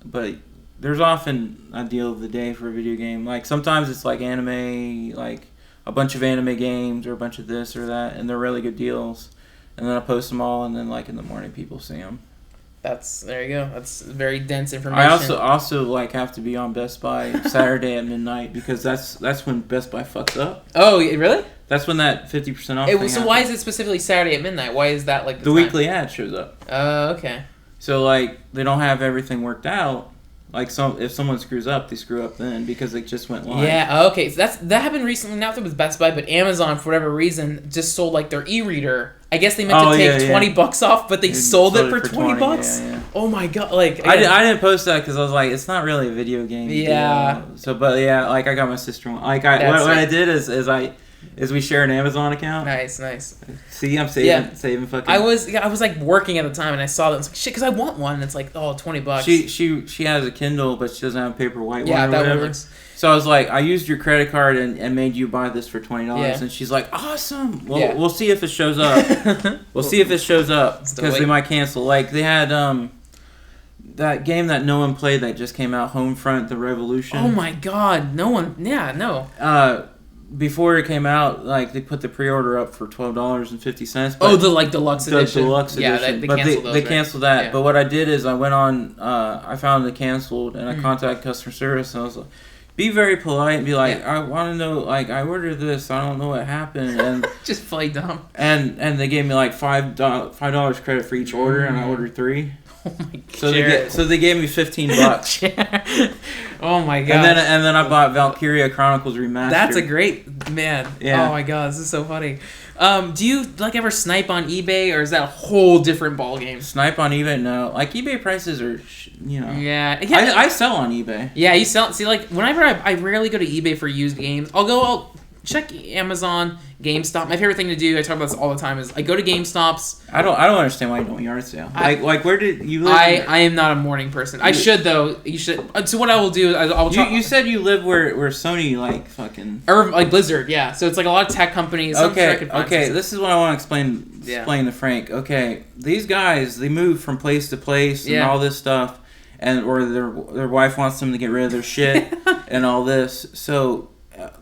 but there's often a deal of the day for a video game. Like sometimes it's like anime, like a bunch of anime games or a bunch of this or that, and they're really good deals. And then I post them all, and then like in the morning, people see them. There you go. That's very dense information. I also like have to be on Best Buy Saturday at midnight because that's when Best Buy fucks up. Oh, really? That's when that 50% off. Thing so why is it specifically Saturday at midnight? Why is that like the weekly ad shows up? Oh, okay. So like they don't have everything worked out. Like if someone screws up, they screw up then because it just went live. Yeah, okay. So that happened recently, not with Best Buy, but Amazon, for whatever reason, just sold like their e-reader. I guess they meant to take $20 off, but they sold it for $20. Yeah. Oh my god! Like I didn't post that because I was like, it's not really a video game. Yeah. Deal. So, but yeah, like I got my sister on. Like what I did is we share an Amazon account. Nice. See, I'm saving fucking. I was like working at the time, and I saw that. I was like, shit, because I want one. And it's like, oh, $20. She has a Kindle, but she doesn't have a paperwhite one. Yeah, or that whatever. works. So I was like, I used your credit card and made you buy this for $20, yeah. And she's like, awesome. Well, we'll see if it shows up. We'll see if it shows up because they might cancel. Like they had that game that no one played that just came out, Homefront: The Revolution. Oh my god, no one. Yeah, no. Before it came out, like they put the pre-order up for $12.50. Oh, the deluxe edition. The deluxe edition. Yeah, they canceled that. Yeah. But what I did is I went on. I found it canceled, and I contacted customer service, and I was like, be very polite and be like, I want to know, like, I ordered this, I don't know what happened, and just play dumb. And they gave me like $5 credit for each order, and I ordered 3. Oh my god! So they gave me $15. Oh my god! And then I bought Valkyria Chronicles Remastered. That's a great man. Yeah. Oh my god, this is so funny. Do you like ever snipe on eBay, or is that a whole different ballgame? Snipe on eBay? No. Like eBay prices are, Yeah. I sell on eBay. Yeah, you sell. See, like whenever I rarely go to eBay for used games. I'll check Amazon, GameStop. My favorite thing to do, I talk about this all the time, is I go to GameStops. I don't understand why you don't yard sale. Like where did you live? I am not a morning person. I should though. You should. So what I will do is I'll try. You said you live where Sony like fucking or like Blizzard, yeah. So it's like a lot of tech companies. Okay. This is what I want to explain to Frank. Okay, these guys, they move from place to place and all this stuff, and or their wife wants them to get rid of their shit and all this. So.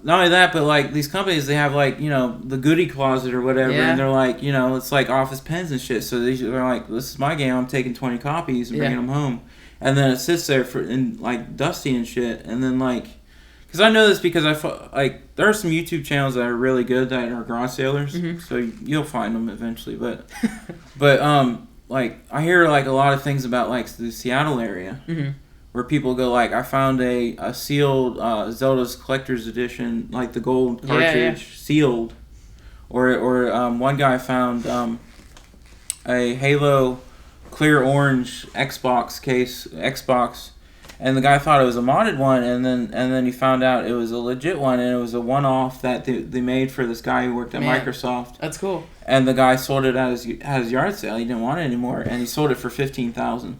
Not only that, but like these companies, they have like the goodie closet or whatever, and they're like it's like office pens and shit. So they're like, this is my game. I'm taking 20 copies and bringing them home, and then it sits there in like dusty and shit. And then like, because I know this because like there are some YouTube channels that are really good that are garage sailors, so you'll find them eventually. But like I hear like a lot of things about like the Seattle area. Where people go like, I found a sealed Zelda's Collector's Edition, like the gold cartridge sealed, or one guy found a Halo clear orange Xbox case, and the guy thought it was a modded one, and then he found out it was a legit one, and it was a one-off that they made for this guy who worked at Microsoft. That's cool. And the guy sold it at his yard sale. He didn't want it anymore, and he sold it for $15,000.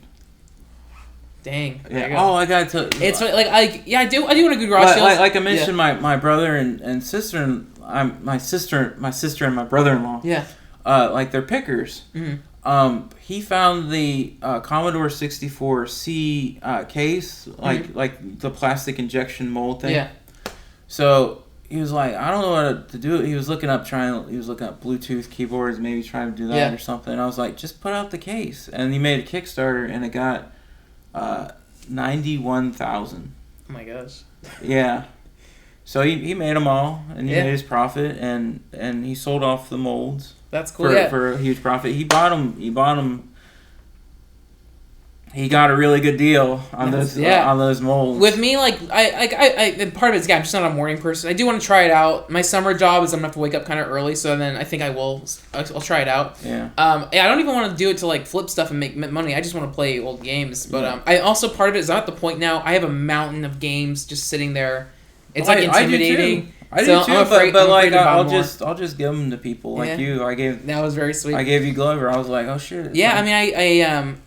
Dang. Yeah. Oh, I gotta tell you. It's like I do want a good garage sale. Like I mentioned, my brother and sister, and my sister and my brother-in-law. Yeah. Like they're pickers. He found the Commodore 64C case, like the plastic injection mold thing. Yeah. So he was like, I don't know what to do. He was looking up Bluetooth keyboards, maybe trying to do that or something. And I was like, just put out the case. And he made a Kickstarter, and it got 91,000. Oh my gosh. Yeah. So he made them all, and he made his profit, and he sold off the molds. That's cool. For a huge profit. He bought them. He got a really good deal on those molds. With me, like I part of it's I'm just not a morning person. I do want to try it out. My summer job is I'm gonna have to wake up kind of early, so then I think I'll try it out. Yeah. I don't even want to do it to like flip stuff and make money. I just want to play old games. But I also part of it is I'm at the point now. I have a mountain of games just sitting there. It's like intimidating. I do too, but like I'll just give them to people like you. That was very sweet. I gave you Glover. I was like, oh shit. Yeah, I mean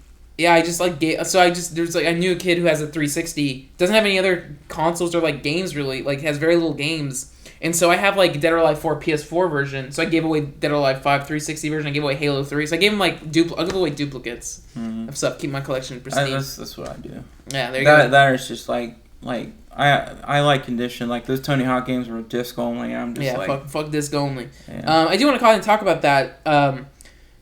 I just like there's like I knew a kid who has a 360, doesn't have any other consoles or like games really, like has very little games, and so I have like Dead or Alive 4 PS4 version, so I gave away Dead or Alive 5 360 version, I gave away Halo 3, so I gave him like I'll give away duplicates of stuff, keep my collection pristine. That's what I do. Yeah, there you go. That is just like I like condition, like those Tony Hawk games were disc only. I'm just fuck disc only. Yeah. I do want to call and talk about that.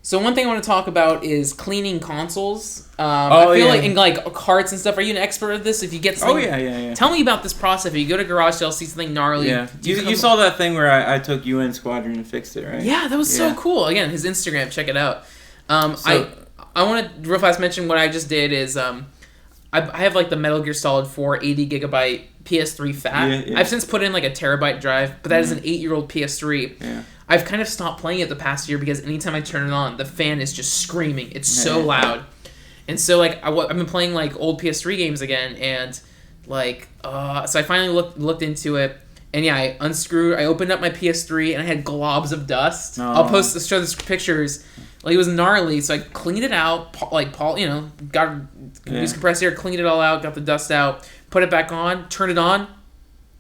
So one thing I want to talk about is cleaning consoles. I feel like in like carts and stuff. Are you an expert at this? If you get something, yeah. Tell me about this process. If you go to garage sale, see something gnarly. Yeah, you saw that thing where I took UN Squadron and fixed it, right? Yeah, that was so cool. Again, his Instagram, check it out. I want to real fast mention what I just did is I have like the Metal Gear Solid 4 80 gigabyte PS3 fat. Yeah. I've since put in like a terabyte drive, but that is an 8-year-old PS3. Yeah. I've kind of stopped playing it the past year because anytime I turn it on, the fan is just screaming. It's so loud. And so, like, I've been playing, like, old PS3 games again, and, like, so I finally looked into it, and yeah, I opened up my PS3, and I had globs of dust. I'll show the pictures. Like, it was gnarly, so I cleaned it out, got used compressed air, cleaned it all out, got the dust out, put it back on, turned it on.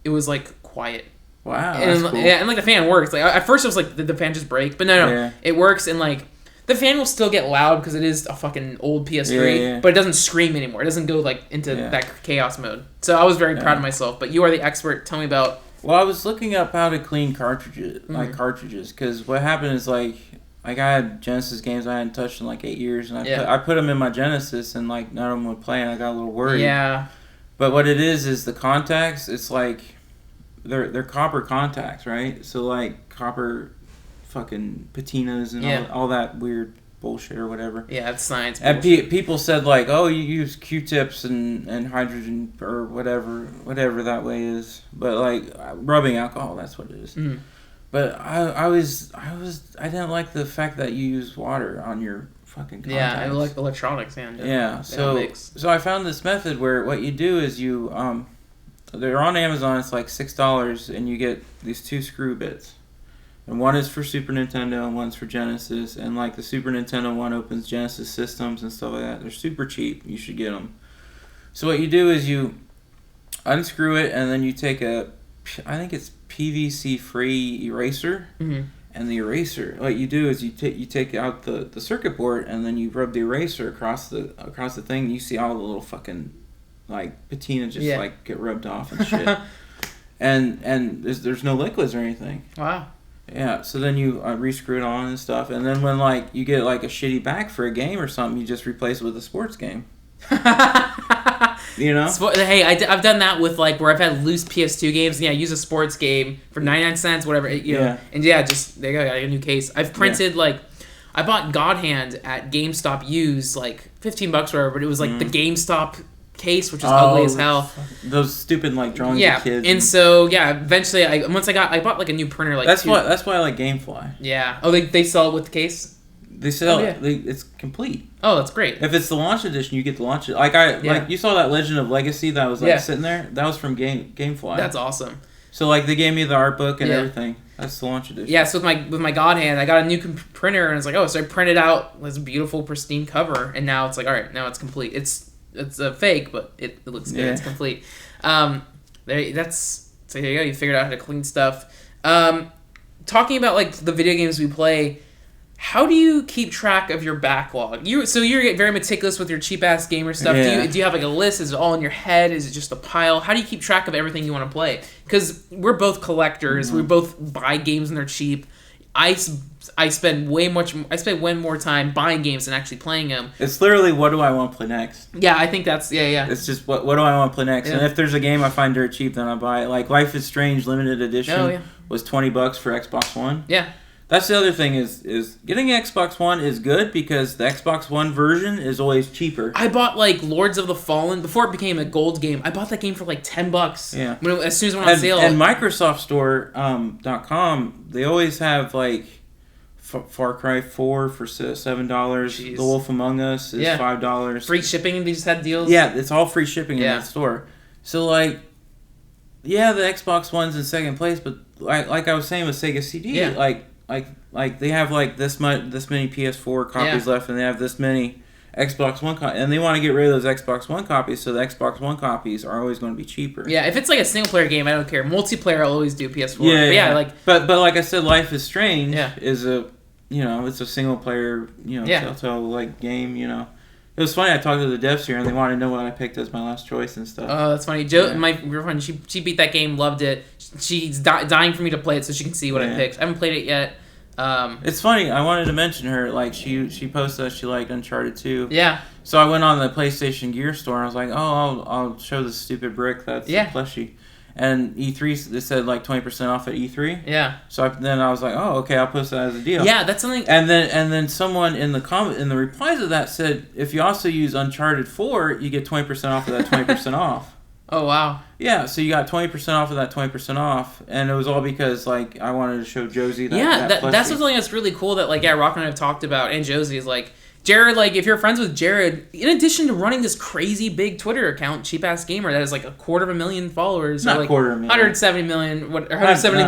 It was, like, quiet. Wow, and, that's cool. Yeah, and like the fan works. Like at first it was like did the fan just break? But no, it works, and like the fan will still get loud because it is a fucking old PS3, but it doesn't scream anymore. It doesn't go like into that chaos mode. So I was very proud of myself. But you are the expert. Tell me about. Well, I was looking up how to clean cartridges, because what happened is like I had Genesis games I hadn't touched in like 8 years, and I put them in my Genesis, and like none of them would play, and I got a little worried. Yeah. But what it is the contacts. It's like. They're copper contacts, right? So like copper fucking patinas and all that weird bullshit or whatever. Yeah, it's science. And people said like, oh, you use Q-tips and hydrogen or whatever that way is. But like rubbing alcohol, that's what it is. But I didn't like the fact that you use water on your fucking contacts. Yeah, I like electronics, man. Yeah, so I found this method where what you do is you they're on Amazon. It's like $6, and you get these 2 screw bits, and one is for Super Nintendo and one's for Genesis. And like the Super Nintendo one opens Genesis systems and stuff like that. They're super cheap. You should get them. So what you do is you unscrew it, and then you take I think it's PVC free eraser. Mm-hmm. And the eraser, what you do is you take out the circuit board, and then you rub the eraser across the thing. And you see all the little fucking like patina just like get rubbed off and shit. and there's no liquids or anything. Wow. Yeah. So then you re-screw it on and stuff, and then when like you get like a shitty back for a game or something, you just replace it with a sports game. You know? Hey, I've done that with like where I've had loose PS2 games. Yeah, use a sports game for 99 cents, whatever. You know, and just there you go, got a new case. I've printed like I bought God Hand at GameStop used like $15 or whatever, but it was like the GameStop case, which is ugly as hell. Those stupid like drawings of kids. And so eventually I bought like a new printer. Like that's why I like GameFly. Yeah. Oh, they sell it with the case. They sell it. It's complete. Oh, that's great. If it's the launch edition, you get the launch. Like you saw that Legend of Legacy that was like sitting there. That was from GameFly. That's awesome. So like they gave me the art book and everything. That's the launch edition. Yeah. So with my God Hand, I got a new printer, and it's like so I printed out this beautiful pristine cover, and now it's like all right, now it's complete. It's a fake, but it looks good. It's complete. So there you go. You figured out how to clean stuff. Talking about like the video games we play. How do you keep track of your backlog? You're very meticulous with your cheap ass gamer stuff. Yeah. Do you have like a list? Is it all in your head? Is it just a pile? How do you keep track of everything you want to play? Because we're both collectors. We both buy games and they're cheap. I spend way more time buying games than actually playing them. It's literally what do I want to play next? Yeah, I think that's It's just what do I want to play next? And if there's a game I find dirt cheap, then I buy it. Like Life is Strange limited edition was $20 for Xbox One. Yeah. That's the other thing is getting an Xbox One is good because the Xbox One version is always cheaper. I bought like Lords of the Fallen before it became a gold game. I bought that game for like $10. Yeah. As soon as it went on sale. And Microsoft Store .com, they always have like Far Cry 4 for $7. Jeez. The Wolf Among Us is $5. Free shipping. They just had deals. Yeah, it's all free shipping in that store. So like, the Xbox One's in second place, but like I was saying with Sega CD, like they have like this many PS4 copies left, and they have this many Xbox One copies, and they want to get rid of those Xbox One copies, so the Xbox One copies are always going to be cheaper. Yeah, if it's like a single player game, I don't care. Multiplayer, I'll always do PS4. But like I said, Life is Strange is it's a single player Telltale like game. It was funny. I talked to the devs here, and they wanted to know what I picked as my last choice and stuff. Oh, that's funny. My girlfriend, she beat that game, loved it. She's dying for me to play it so she can see what I picked. I haven't played it yet. It's funny. I wanted to mention her. Like she posted that she liked Uncharted 2. Yeah. So I went on the PlayStation Gear store, and I was like, oh, I'll show this stupid brick that's a plushie. And E3, they said like 20% off at E3. Yeah. So then I was like, oh, okay, I'll post that as a deal. Yeah, that's something. And then someone in the replies of that said, if you also use Uncharted 4, you get 20% off of that 20% off. Oh wow. Yeah, so you got 20% off of that 20% off, and it was all because like I wanted to show Josie that. That's something that's really cool that like Rock and I have talked about, and Josie is like. Jared, like, if you're friends with Jared, in addition to running this crazy big Twitter account, Cheap Ass Gamer, that has like 250,000 followers. Not or like 250,000. 170 million. Or 170.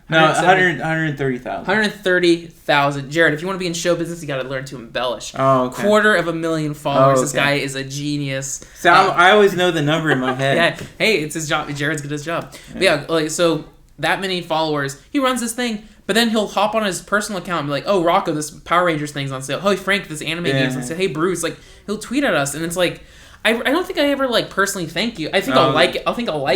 No, 130,000. 130,000. Jared, if you want to be in show business, you got to learn to embellish. Oh, okay. 250,000 followers. This guy is a genius. So I always know the number in my head. Yeah. Hey, it's his job. Jared's good at his job. Yeah. But so that many followers. He runs this thing. But then he'll hop on his personal account and be like, oh, Rocco, this Power Rangers thing's on sale. Oh, Frank, this anime game's on sale. Hey, Bruce. Like, he'll tweet at us. And it's like, I don't think I ever, like, personally thank you. I think I'll like it.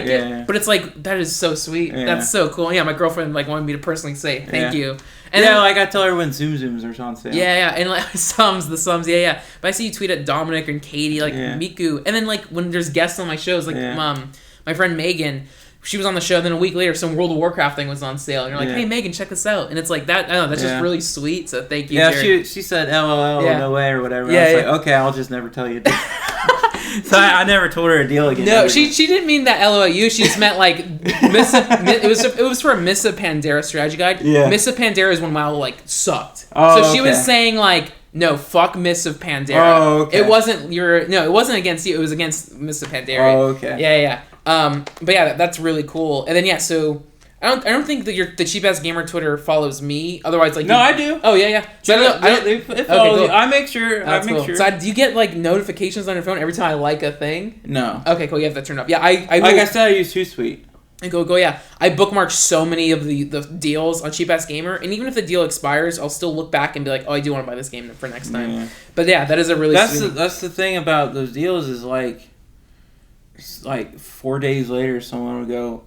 Yeah. But it's like, that is so sweet. Yeah. That's so cool. Yeah, my girlfriend, like, wanted me to personally say thank you. And then, like, I tell her when Zoom Zooms are on sale. Yeah. And, like, the sums. Yeah. But I see you tweet at Dominic and Katie, like, Miku. And then, like, when there's guests on my shows, like, my friend Megan... She was on the show, then a week later, some World of Warcraft thing was on sale. And you're like, hey, Megan, check this out. And it's like, that. I don't know, that's just really sweet. So thank you, Jared. She said LOL, no way, or whatever. I was like, okay, I'll just never tell you. So I never told her a deal again. No, she didn't mean that LOU. She just meant like it was for a Miss of Pandaria strategy guide. Yeah. Miss of Pandaria is when WoW like sucked. Oh, so she was saying like, no, fuck Miss of Pandaria. Oh, okay. It wasn't it wasn't against you. It was against Miss of Pandaria. Oh, okay. Yeah. But yeah, that's really cool. And then so. I don't think that the cheap ass gamer Twitter follows me. Otherwise, like I do. Oh yeah. So It follows you. I make sure. That's cool. So do you get like notifications on your phone every time I like a thing? No. Okay, cool. You have that turned off. Yeah, I like I said, I use Hootsuite. I go. Yeah, I bookmark so many of the deals on Cheap Ass Gamer, and even if the deal expires, I'll still look back and be like, oh, I do want to buy this game for next time. Yeah. But yeah, that is a really. That's the thing about those deals is like 4 days later, someone would go,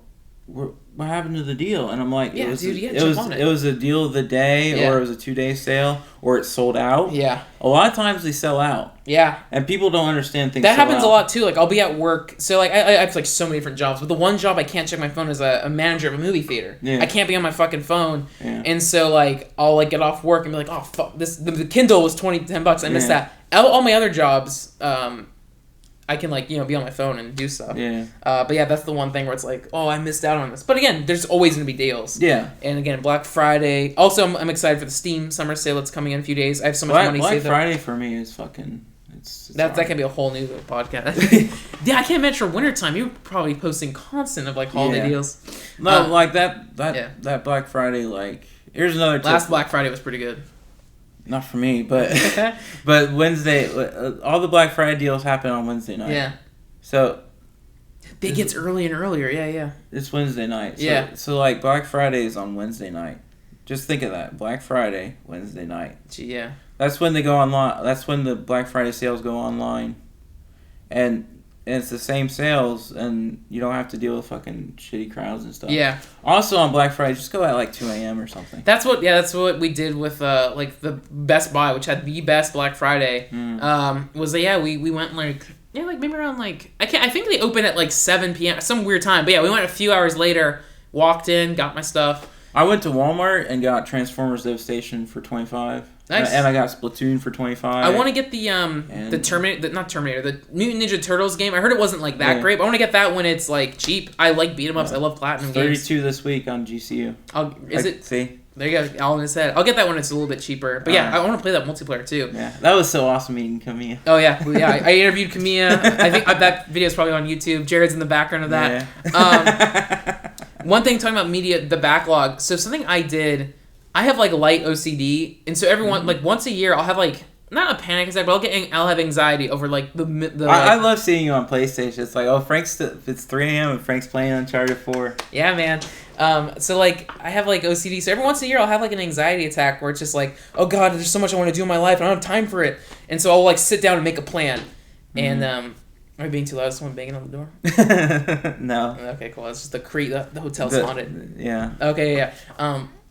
what happened to the deal? And I'm like, yeah, it was a deal of the day, or it was a 2-day sale, or it sold out. Yeah. A lot of times they sell out. Yeah. And people don't understand things. That happens a lot too. Like I'll be at work, so like I have like so many different jobs, but the one job I can't check my phone is a manager of a movie theater. Yeah. I can't be on my fucking phone. Yeah. And so like I'll like get off work and be like, oh fuck, the Kindle was $10. I missed that. All my other jobs, I can like be on my phone and do stuff. Yeah. But yeah, that's the one thing where it's like, oh, I missed out on this. But again, there's always gonna be deals. Yeah. And again, Black Friday. Also, I'm excited for the Steam summer sale that's coming in a few days. I have so much money saved. Black Friday for me is fucking. That can be a whole new podcast. Yeah, I can't imagine for wintertime. You're probably posting constant of like holiday deals. No, like that Black Friday. Like here's another tip. Last Black Friday was pretty good. Not for me, but but Wednesday, all the Black Friday deals happen on Wednesday night. Yeah. So it gets earlier and earlier. Yeah. It's Wednesday night. So, So like Black Friday is on Wednesday night. Just think of that. Black Friday, Wednesday night. Yeah. That's when they go online. That's when the Black Friday sales go online, and it's the same sales, and you don't have to deal with fucking shitty crowds and stuff. Yeah. Also on Black Friday, just go at like 2 a.m. or something. That's what we did with like the Best Buy, which had the best Black Friday. Was we went like maybe around like I think they opened at like 7 p.m. some weird time, but yeah, we went a few hours later, walked in, got my stuff. I went to Walmart and got Transformers Devastation for $25. Nice. And I got Splatoon for $25. I want to get the not Terminator, the Mutant Ninja Turtles game. I heard it wasn't like that great, but I want to get that when it's like cheap. I like beat 'em ups. I love platinum games. 32 this week on GCU. See? There you go, all in his head. I'll get that when it's a little bit cheaper. But yeah, I want to play that multiplayer too. Yeah, that was so awesome meeting Kamiya. Oh yeah, I interviewed Kamiya. I think that video is probably on YouTube. Jared's in the background of that. Yeah. One thing talking about media, the backlog. So something I did, I have like light OCD, and so everyone like once a year I'll have like not a panic attack, but I'll have anxiety over like the. I love seeing you on PlayStation. It's like it's 3 a.m. and Frank's playing Uncharted 4. Yeah, man. So like I have like OCD, so every once a year I'll have like an anxiety attack where it's just like, oh god, there's so much I want to do in my life and I don't have time for it, and so I'll like sit down and make a plan, and am I being too loud? Is someone banging on the door? No. Okay, cool. It's just the hotel's haunted. Yeah. Okay, yeah.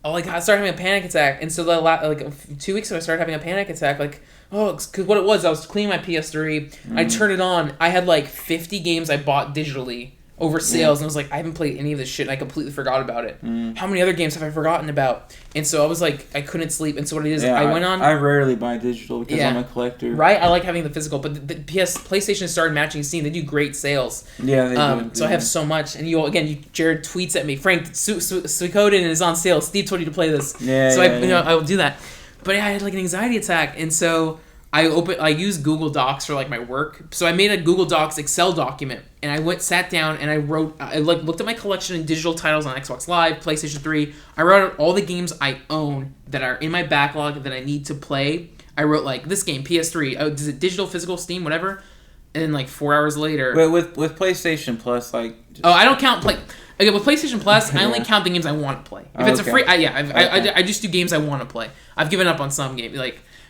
I started having a panic attack, and so like 2 weeks ago I started having a panic attack. Like, because what it was, I was cleaning my PS3. I turned it on. I had like 50 games I bought digitally over sales, and I was like, I haven't played any of this shit, and I completely forgot about it. How many other games have I forgotten about? And so I was like, I couldn't sleep, and so what it is, I went on. I rarely buy digital because I'm a collector. Right, I like having the physical, but the PlayStation started matching Steam. They do great sales. Yeah, they do. So I have so much, and Jared tweets at me, Frank, Suikoden is on sale. Steve told you to play this. Yeah. So I will do that. But I had like an anxiety attack, and so I use Google Docs for like my work. So I made a Google Docs Excel document, and I sat down and I looked at my collection of digital titles on Xbox Live, PlayStation 3. I wrote out all the games I own that are in my backlog that I need to play. I wrote like this game, PS3. Oh, is it digital, physical, Steam, whatever? And then like 4 hours later. Wait, with PlayStation Plus, like. I don't count Okay, with PlayStation Plus, I only count the games I want to play. If it's a free, I just do games I want to play. I've given up on some games,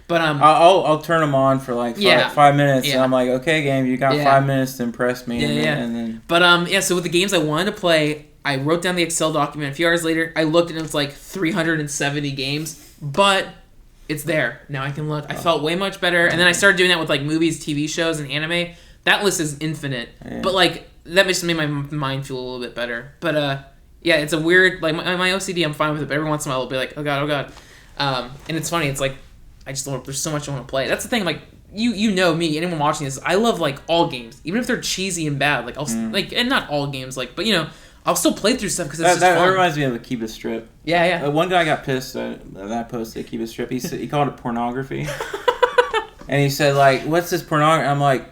but I'll turn them on for like 5 minutes, and I'm like, okay, game, you got 5 minutes to impress me, and then. But so with the games I wanted to play, I wrote down the Excel document. A few hours later, I looked and it was like 370 games, but it's there now. I can look. I felt way much better, and then I started doing that with like movies, TV shows, and anime. That list is infinite, but like. That just made my mind feel a little bit better. But, it's a weird, like, my OCD, I'm fine with it, but every once in a while, I'll be like, oh, God. And it's funny, it's like, there's so much I want to play. That's the thing, like, you know me, anyone watching this, I love like all games, even if they're cheesy and bad. Like I'll like, and not all games, like, but you know, I'll still play through stuff because it's just fun. That reminds me of a Keep It Strip. Yeah. One guy got pissed at that post at Keep It Strip. He called it pornography, and he said like, "What's this pornography?" I'm like,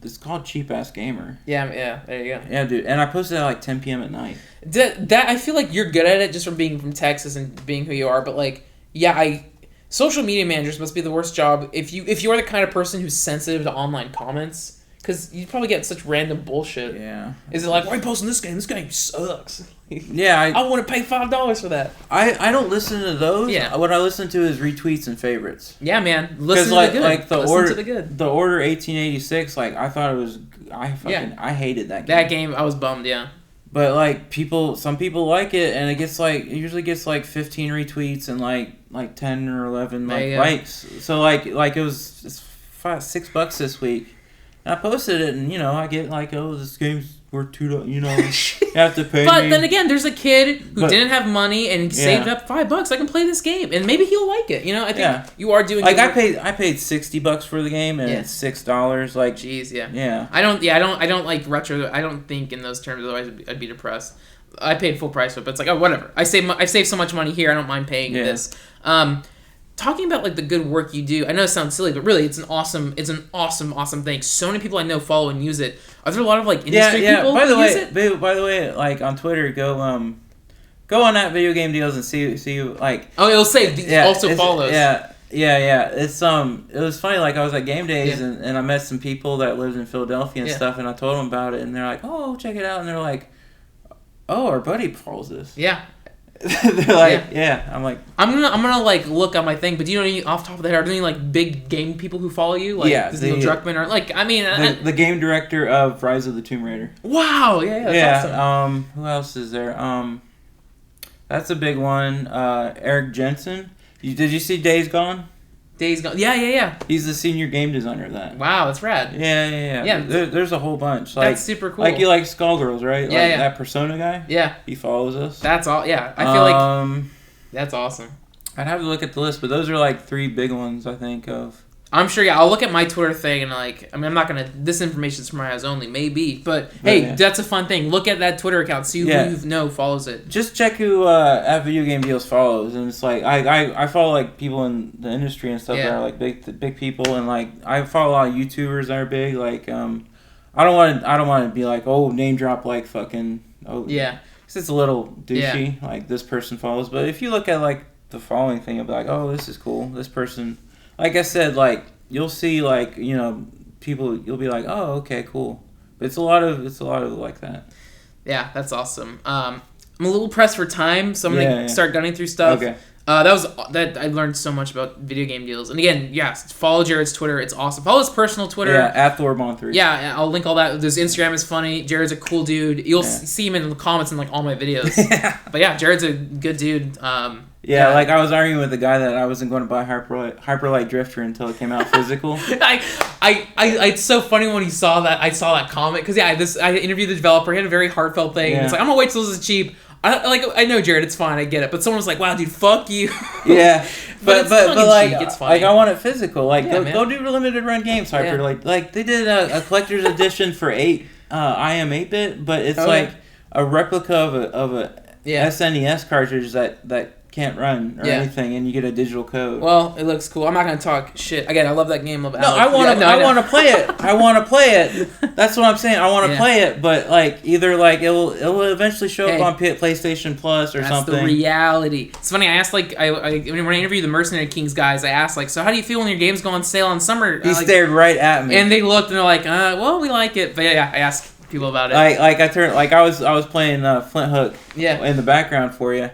It's called Cheap Ass Gamer. Yeah, there you go. Yeah, dude. And I posted it at like 10 p.m. at night. That I feel like you're good at it just from being from Texas and being who you are, but like, yeah, social media managers must be the worst job if you are the kind of person who's sensitive to online comments, because you probably get such random bullshit. Yeah. Is it like, why are you posting this game? This game sucks. Yeah, I want to pay $5 for that. I don't listen to those. Yeah. What I listen to is retweets and favorites. Yeah, man. Listen to the good. Like Listen to the good. The Order 1886, like I thought it was, I hated that game. That game, I was bummed. Yeah. But like some people like it, and it usually gets like 15 retweets and like 10 or 11 likes. So like it was $6 this week. And I posted it, and I get like, oh, this game's worth $2. You have to pay. But me. then again, there's a kid who didn't have money and saved up $5. I can play this game, and maybe he'll like it. I think you are doing. Like I paid $60 for the game, and it's $6. Like, jeez, yeah. Yeah. I don't like retro. I don't think in those terms. Otherwise, I'd be depressed. I paid full price for it, but it's like, oh, whatever. I save so much money here. I don't mind paying this. Talking about like the good work you do, I know it sounds silly, but really it's an awesome thing. So many people I know follow and use it. Are there a lot of like industry people who use it? By the way, like on Twitter, go on that Video Game Deals and see like. Oh, it'll say also follows. Yeah. It's it was funny. Like I was at Game Days and I met some people that lived in Philadelphia and stuff, and I told them about it, and they're like, "Oh, check it out," and they're like, "Oh, our buddy follows this." Yeah. They're like, I'm like, I'm gonna like look on my thing, but do you know any off the top of the head? Are there any like big game people who follow you? Like Neil Druckmann or like the game director of Rise of the Tomb Raider. Wow, that's awesome. Who else is there? That's a big one. Eric Jensen. Did you see Days Gone? Days Gone. Yeah. He's the senior game designer of that. Wow, that's rad. Yeah. There's a whole bunch. Like, that's super cool. Like you like Skullgirls, right? Yeah, like that Persona guy. Yeah. He follows us. That's all. Yeah, I feel like that's awesome. I'd have to look at the list, but those are like 3 big ones I think of. I'm sure. Yeah, I'll look at my Twitter thing and like. I mean, I'm not gonna. This information's for my eyes only, maybe. But hey, that's a fun thing. Look at that Twitter account. See who you know follows it. Just check who at Video Game Deals follows, and it's like I follow like people in the industry and stuff that are like big people, and like I follow a lot of YouTubers that are big. Like I don't want to be like, oh, name drop like fucking because it's a little douchey. Like this person follows, but if you look at like the following thing, I'll be like, oh, this is cool. This person. Like I said, like you'll see, like people. You'll be like, "Oh, okay, cool." But it's a lot of like that. Yeah, that's awesome. I'm a little pressed for time, so I'm gonna start gunning through stuff. Okay. That I learned so much about Video Game Deals, and again, follow Jared's Twitter. It's awesome. Follow his personal Twitter. Yeah, at Thorbahn3. Yeah, I'll link all that. His Instagram is funny. Jared's a cool dude. You'll see him in the comments in like all my videos. But yeah, Jared's a good dude. Like I was arguing with the guy that I wasn't going to buy Hyperlight Drifter until it came out physical. It's so funny when he saw that. I saw that comment because I interviewed the developer. He had a very heartfelt thing. It's like, I'm gonna wait till this is cheap. I know Jared, it's fine, I get it. But someone was like, "Wow, dude, fuck you." Yeah, but like, it's funny. Like I want it physical. Like go do limited run games, Hyper. Like they did a collector's edition for IM 8-bit, but it's like a replica of a SNES cartridge that can't run or anything, and you get a digital code. Well, it looks cool. I'm not gonna talk shit. Again, I love that game. I want to play it. I want to play it. That's what I'm saying. I want to play it, but like either like it'll eventually show up on PlayStation Plus or something. That's the reality. It's funny. I asked like when I interviewed the Mercenary Kings guys, I asked like, so how do you feel when your games go on sale on summer? He stared right at me, and they looked and they're like, well, we like it. But I asked people about it. I was playing Flint Hook in the background for you.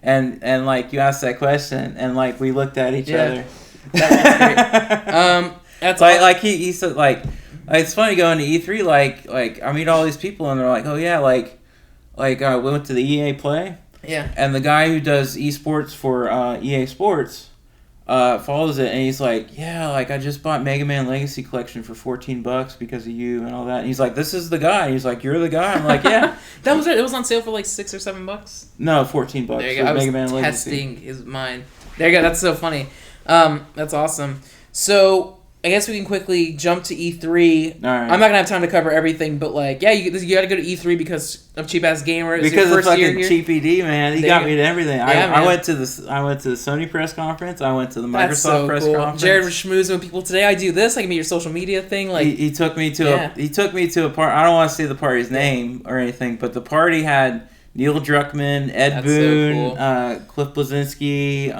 And like you asked that question, and like we looked at each other. That's great. That's like he said like it's funny going to E3 like I meet all these people and they're like, oh yeah, like we went to the EA Play. Yeah. And the guy who does esports for EA Sports follows it, and he's like, yeah, like I just bought Mega Man Legacy Collection for $14 because of you and all that. And he's like, this is the guy. And he's like, you're the guy. I'm like, yeah. That was it. It was on sale for like $6 or $7. No, $14. There you go. I was Mega Man testing his mind. There you go. That's so funny. That's awesome. So I guess we can quickly jump to E3. All right. I'm not gonna have time to cover everything, but like, yeah, you got to go to E3 because of Cheap Ass Gamer. It's because your of first year fucking here. Cheapy D, man. He got me to everything. Yeah, I went to the Sony press conference. I went to the Microsoft press conference. Jared was schmoozing with people today. I do this. I can be your social media thing. Like he took me to a part. I don't want to say the party's name or anything, but the party had Neil Druckmann, Ed Boon, Cliff Bleszinski,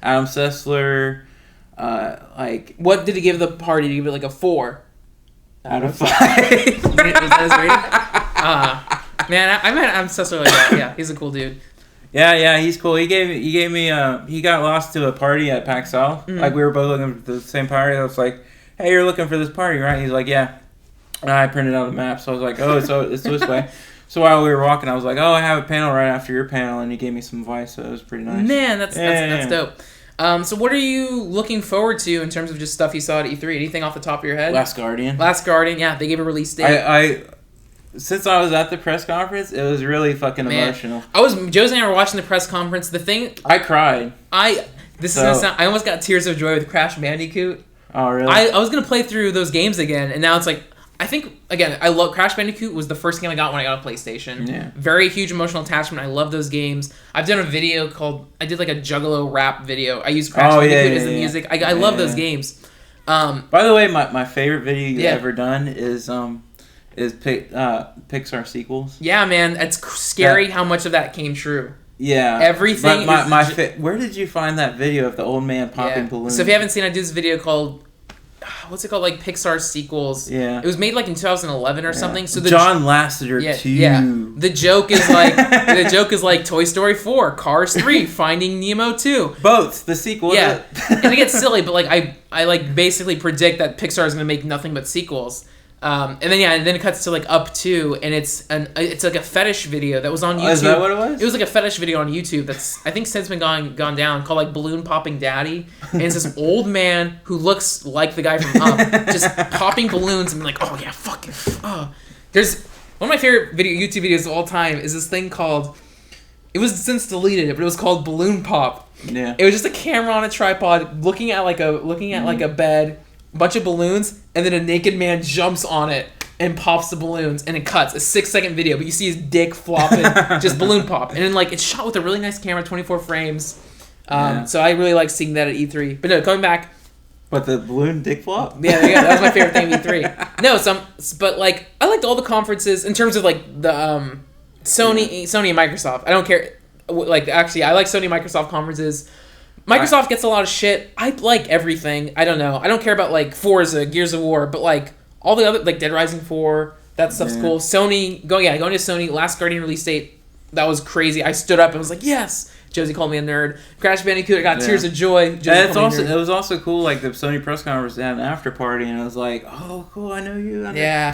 Adam Sessler. What did he give the party? Did he give it like a 4 out of 5? Was that his rating? Man, I met Adam Sessler like that. Yeah, he's a cool dude. Yeah, he's cool. He gave me he got lost to a party at PAX South. Mm-hmm. Like we were both looking for the same party. I was like, "Hey, you're looking for this party, right?" He's like, "Yeah." And I printed out a map, so I was like, "Oh, it's this way." So while we were walking, I was like, "Oh, I have a panel right after your panel," and he gave me some advice, so it was pretty nice. Man, that's dope. So what are you looking forward to in terms of just stuff you saw at E3? Anything off the top of your head? Last Guardian, yeah, they gave a release date. Since I was at the press conference, it was really fucking emotional. Josie and I were watching the press conference. The thing... I cried. I almost got tears of joy with Crash Bandicoot. Oh, really? I was going to play through those games again, and now it's like... I think, again, I love Crash Bandicoot was the first game I got when I got a PlayStation. Yeah. Very huge emotional attachment. I love those games. I've done a video I did like a Juggalo rap video. I use Crash Bandicoot as the music. I love those games. By the way, my favorite video you've ever done is Pixar sequels. Yeah, man. It's scary how much of that came true. Yeah. Everything where did you find that video of the old man popping balloons? So if you haven't seen, I do this video called... What's it called? Like Pixar sequels. Yeah. It was made like in 2011 or something. So John Lasseter 2. Yeah. The joke is like Toy Story 4, Cars 3, Finding Nemo 2. Both the sequel. Yeah. And it gets silly, but like I like basically predict that Pixar is gonna make nothing but sequels. And then it cuts to like Up 2, and it's like a fetish video that was on YouTube. Oh, is that what it was? It was like a fetish video on YouTube that's I think since been gone down, called like Balloon Popping Daddy, and it's this old man who looks like the guy from Up, just popping balloons and like, oh yeah, fucking. There's one of my favorite YouTube videos of all time is this thing called. It was since deleted, but it was called Balloon Pop. Yeah. It was just a camera on a tripod looking at like a bed. Bunch of balloons, and then a naked man jumps on it and pops the balloons, and it cuts. A 6-second video, but you see his dick flopping, just balloon pop. And then like it's shot with a really nice camera, 24 frames. So I really like seeing that at E3. But no, coming back. But the balloon dick flop? Yeah, that was my favorite thing at E3. No, but like I liked all the conferences in terms of like the Sony and Microsoft. I don't care. Like actually, I like Sony and Microsoft conferences. Microsoft gets a lot of shit. I like everything. I don't know. I don't care about like Forza, Gears of War, but like all the other like Dead Rising 4, that stuff's cool. Sony, going to Sony, Last Guardian release date, that was crazy. I stood up and was like, yes. Josie called me a nerd. Crash Bandicoot, I got tears of joy. It was also cool. Like the Sony press conference, they had an after party, and I was like, oh, cool. I know you.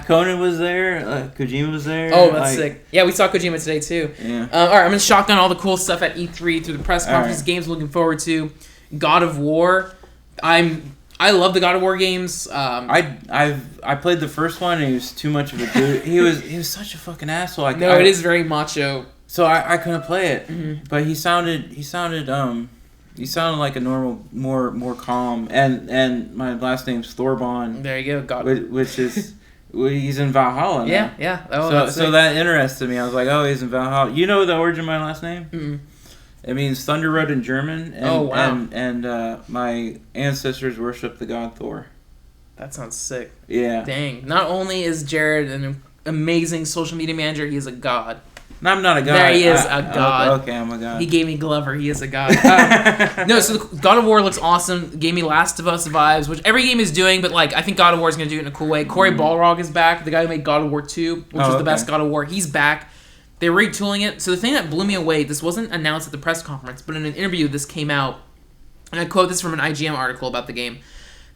Conan was there. Kojima was there. Oh, that's sick. Yeah, we saw Kojima today too. Yeah. All right, I'm gonna shotgun all the cool stuff at E3 through the press conference. Games looking forward to. God of War. I love the God of War games. I played the first one, and he was too much of a dude. He was such a fucking asshole. It is very macho. So I couldn't play it, but he sounded like a normal, more calm. And my last name's Thorbahn. There you go, God. Which is he's in Valhalla now. Yeah. Oh, so that interested me. I was like, oh, he's in Valhalla. You know the origin of my last name? Mm-mm. It means Thunder Road in German. And, oh wow! And my ancestors worship the god Thor. That sounds sick. Yeah. Dang. Not only is Jared an amazing social media manager, he is a god. No, I'm not a god. There he is, a god. Okay, I'm a god. He gave me Glover. He is a god. No, so God of War looks awesome. Gave me Last of Us vibes, which every game is doing, but like I think God of War is going to do it in a cool way. Corey Balrog is back, the guy who made God of War 2, which was the best God of War. He's back. They're retooling it. So the thing that blew me away, this wasn't announced at the press conference, but in an interview this came out, and I quote this from an IGN article about the game.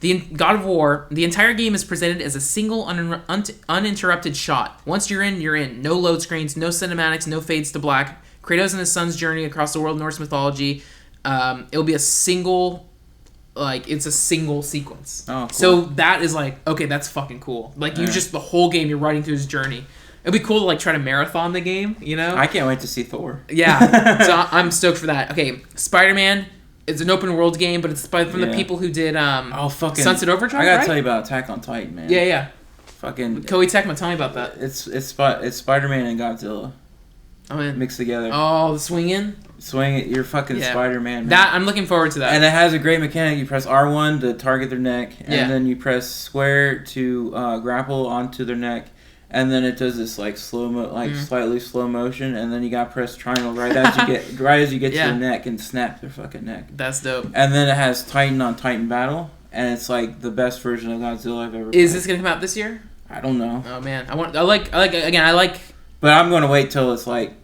The God of War, the entire game is presented as a single uninterrupted shot. Once you're in, you're in. No load screens, no cinematics, no fades to black. Kratos and his son's journey across the world of Norse mythology. It'll be a single, it's a single sequence. Oh, cool. So that is okay, that's fucking cool. The whole game, you're riding through his journey. It'd be cool to try to marathon the game, you know? I can't wait to see Thor. Yeah, so I'm stoked for that. Okay, Spider-Man. It's an open world game, but it's from the people who did fucking Sunset Overdrive. I gotta right? tell you about Attack on Titan, man. Yeah. Fucking Koei Tecmo, tell me about that. It's Spider-Man and Godzilla mixed together. Oh, the swing in. Swing it, you're fucking Spider-Man. Man. That I'm looking forward to that. And it has a great mechanic. You press R1 to target their neck, and Yeah. then you press square to grapple onto their neck, and then it does this like slightly slow motion, and then you got to press triangle right as you get to their neck and snap their fucking neck. That's dope. And then it has Titan on Titan battle, and it's like the best version of Godzilla I've ever. Is played. this gonna come out this year? I don't know. Oh man, I like. But I'm going to wait till it's like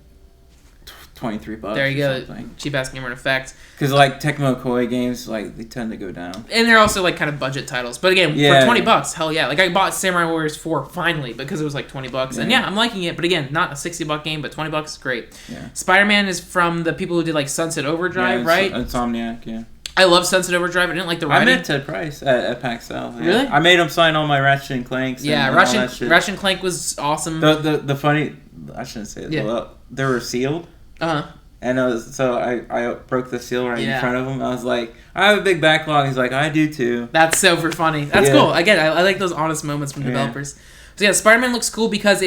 $23. There you go. Something. Cheap ass gamer in effect. Because like Tecmo Koei games, like they tend to go down. And they're also like kind of budget titles. But again, for $20, hell yeah. Like I bought Samurai Warriors 4 finally because it was like $20. And I'm liking it. But again, not a $60 game, but $20, great. Yeah. Spider-Man is from the people who did like Sunset Overdrive, right? Insomniac, yeah. I love Sunset Overdrive. I didn't like the I writing. met Ted Price at PAX South. Yeah. Really? I made him sign all my Ratchet and Clanks. Yeah, and Ratchet and Clank was awesome. The funny, I shouldn't say this. Yeah. Well, they were sealed. Uh-huh. And I broke the seal right in front of him. I was like, I have a big backlog. He's like, I do too. That's super funny. That's cool. Again, I like those honest moments from developers. So yeah, Spider-Man looks cool because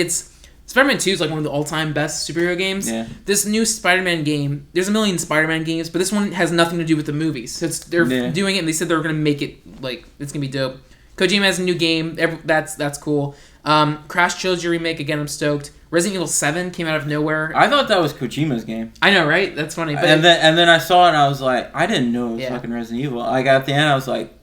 Spider-Man 2 is like one of the all-time best superhero games. Yeah. This new Spider-Man game, there's a million Spider-Man games, but this one has nothing to do with the movies. So they're doing it, and they said they were going to make it, like, it's going to be dope. Kojima has a new game. That's cool. Crash Trilogy remake, again, I'm stoked. Resident Evil 7 came out of nowhere. I thought that was Kojima's game. I know, right? That's funny. But and then I saw it, and I was like, I didn't know it was fucking Resident Evil. I got at the end, I was like,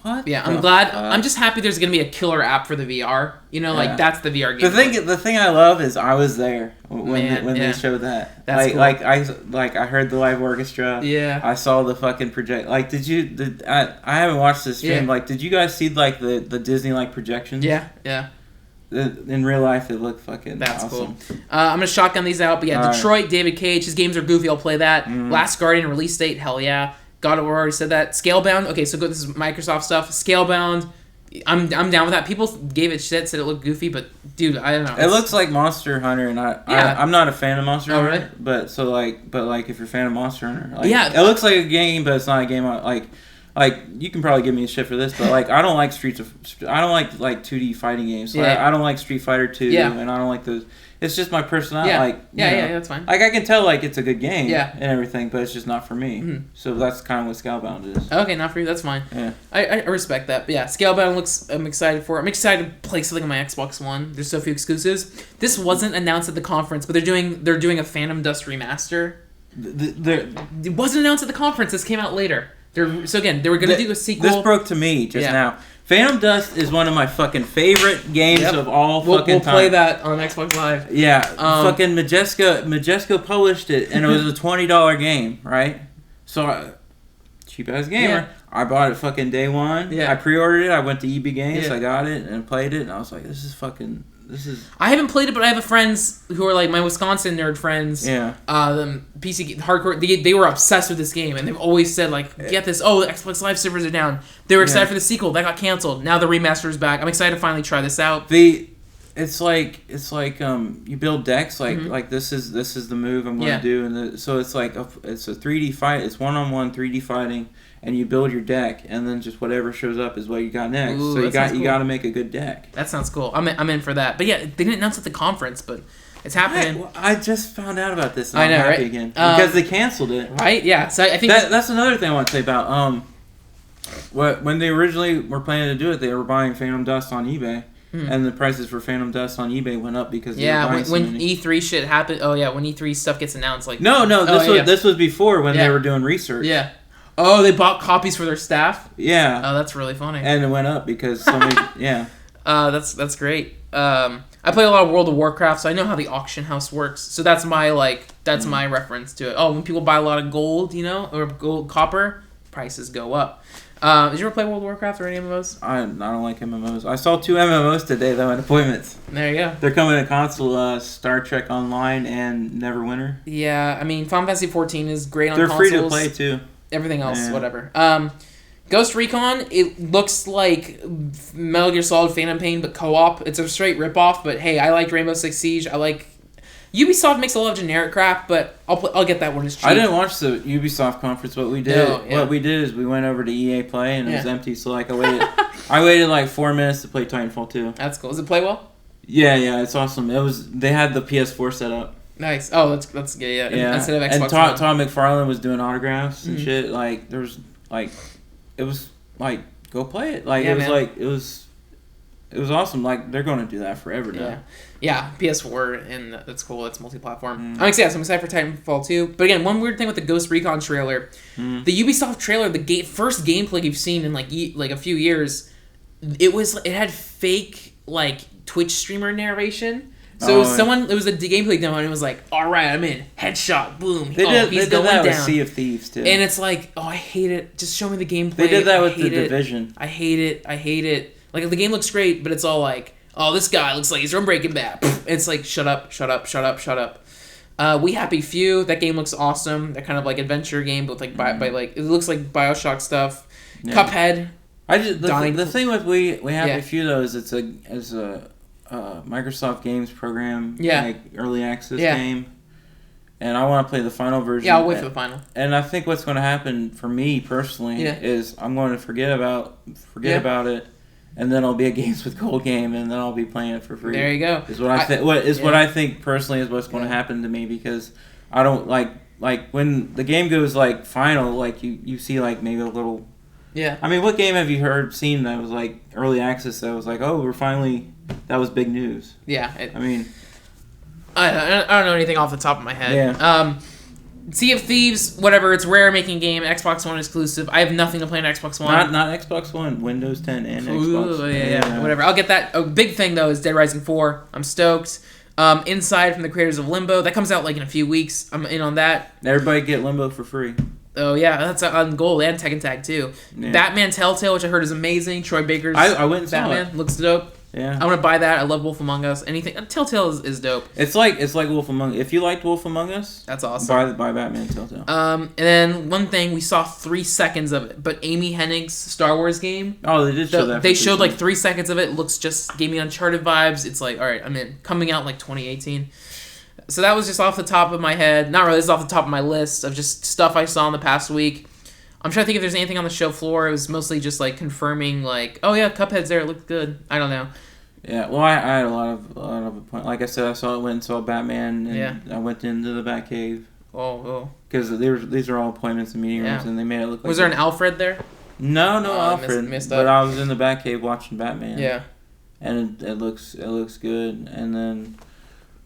what? Yeah, I'm glad. I'm just happy there's gonna be a killer app for the VR. You know, like that's the VR game. The thing I love is I was there when they showed that. That's like, cool. I heard the live orchestra. Yeah. I saw the fucking project. Like, I haven't watched this stream. Yeah. Like, did you guys see like the Disney like projections? Yeah. In real life, it looked fucking That's awesome. cool. I'm gonna shotgun these out, but yeah, All Detroit, David Cage, his games are goofy. I'll play that. Last Guardian release date, hell yeah. God of War already said that. Scalebound, okay, so this is Microsoft stuff. Scalebound, I'm down with that. People gave it shit, said it looked goofy, but dude, I don't know. It looks like Monster Hunter, and I'm not a fan of Monster Hunter. Really? But if you're a fan of Monster Hunter, it looks like a game, but it's not a game. Like you can probably give me a shit for this, but like I don't like 2D fighting games. So I don't like Street Fighter 2, and I don't like those. It's just my personality. Yeah, that's fine. Like I can tell like it's a good game, and everything, but it's just not for me. Mm-hmm. So that's kind of what Scalebound is. Okay, not for you. That's fine. Yeah, I respect that. But yeah, Scalebound looks. I'm excited for. I'm excited to play something on my Xbox One. There's so few exclusives. This wasn't announced at the conference, but they're doing a Phantom Dust remaster. It wasn't announced at the conference. This came out later. They were going to do a sequel. This broke to me just now. Phantom Dust is one of my fucking favorite games of all fucking time. We'll play that on Xbox Live. Yeah, fucking Majesco published it, and it was a $20 game, right? So, cheap ass gamer. Yeah. I bought it fucking day one. Yeah. I pre-ordered it. I went to EB Games. I got it and played it, and I was like, this is. I haven't played it, but I have friends who are like my Wisconsin nerd friends. Yeah. PC hardcore. They were obsessed with this game, and they've always said like, "Get this! Oh, the Xbox Live servers are down." They were excited for the sequel. That got canceled. Now the remaster is back. I'm excited to finally try this out. It's like you build decks like this is the move I'm going to do, and so it's like it's a 3D fight. It's 1-on-1 3D fighting. And you build your deck, and then just whatever shows up is what you got next. Ooh, so you got to make a good deck. That sounds cool. I'm in for that. But yeah, they didn't announce at the conference, but it's happening. I just found out about this. And I'm happy again because they canceled it. Right? Yeah. So I think that's another thing I want to say about when they originally were planning to do it, they were buying Phantom Dust on eBay. And the prices for Phantom Dust on eBay went up because they were buying when E3 shit happened. Oh yeah, when E3 stuff gets announced, like this was before when they were doing research. Yeah. Oh, they bought copies for their staff? Yeah. Oh, that's really funny. And it went up because somebody, that's great. I play a lot of World of Warcraft, so I know how the auction house works. So that's my my reference to it. Oh, when people buy a lot of gold, or gold, copper, prices go up. Did you ever play World of Warcraft or any MMOs? I don't like MMOs. I saw 2 MMOs today, though, at appointments. There you go. They're coming to console, Star Trek Online and Neverwinter. Yeah, I mean, Final Fantasy 14 is great on consoles. They're free to play, too. Everything else, whatever. Ghost Recon, it looks like Metal Gear Solid Phantom Pain, but co-op. It's a straight ripoff, but hey, I liked Rainbow Six Siege. I like Ubisoft makes a lot of generic crap, but I'll get that one as cheap. I didn't watch the Ubisoft conference. What we did is we went over to EA Play and it was empty. So like I waited like 4 minutes to play Titanfall 2. That's cool. Does it play well? Yeah, it's awesome. They had the PS4 set up. Nice. Oh, that's good. Yeah. Instead of Xbox and One. Todd McFarlane was doing autographs and shit. Like there was like, it was like go play it. Like it was awesome. Like they're going to do that forever now. Yeah, PS4 and that's cool. It's multi-platform. I'm excited for Titanfall 2. But again, one weird thing with the Ghost Recon trailer, the Ubisoft trailer, the first gameplay you've seen in like a few years, it had fake like Twitch streamer narration. So it was a gameplay demo, and it was like, all right, I'm in. Headshot, boom. They did that with Sea of Thieves, too. And it's like, I hate it. Just show me the gameplay. They did that with The Division. I hate it. Like, the game looks great, but it's all like, oh, this guy looks like he's from Breaking Bad. It's like, shut up. We Happy Few, that game looks awesome. That kind of like adventure game, but like by like it looks like BioShock stuff. Yeah. Cuphead. The thing with We Happy Few though is it's a Microsoft Games program, like early access game, and I want to play the final version. Yeah, I'll wait for the final. And I think what's going to happen for me personally is I'm going to forget about it. And then I'll be a Games with Gold game, and then I'll be playing it for free. There you go. Is what I think. What I think personally is what's going to happen to me, because I don't like when the game goes like final, like you see like maybe a little. Yeah. I mean, what game have you seen that was like early access that was like, oh, that was big news? Yeah. I mean, I don't know anything off the top of my head. Yeah. Sea of Thieves, whatever. It's Rare making game, Xbox One exclusive. I have nothing to play on Xbox One. Not Xbox One, Windows 10 and Xbox. Yeah, whatever. I'll get that. A big thing though is Dead Rising 4. I'm stoked. Inside from the creators of Limbo, that comes out like in a few weeks. I'm in on that. Everybody get Limbo for free. Oh yeah, that's on Gold and Tekken Tag too. Yeah. Batman Telltale, which I heard is amazing. Troy Baker's I went and saw Batman it. Looks dope. Yeah, I want to buy that. I love Wolf Among Us. Anything Telltale is dope. It's like Wolf Among Us. If you liked Wolf Among Us, that's awesome. Buy Batman Telltale. And then one thing, we saw 3 seconds of it, but Amy Hennig's Star Wars game. Oh, they did show that. They showed like 3 seconds of it. Gave me Uncharted vibes. It's like, all right, I'm in. Coming out like 2018. So that was just off the top of my head. Not really. This is off the top of my list of just stuff I saw in the past week. I'm trying to think if there's anything on the show floor. It was mostly just like confirming, like, oh yeah, Cuphead's there. It looked good. I don't know. Yeah, well, I had a lot of appointments. Like I said, went and saw Batman, and I went into the Batcave. Oh. Because these are all appointments and meeting rooms, and they made it look like... Was there an Alfred there? No Alfred. Missed but I was in the Batcave watching Batman. Yeah. And it looks good. And then,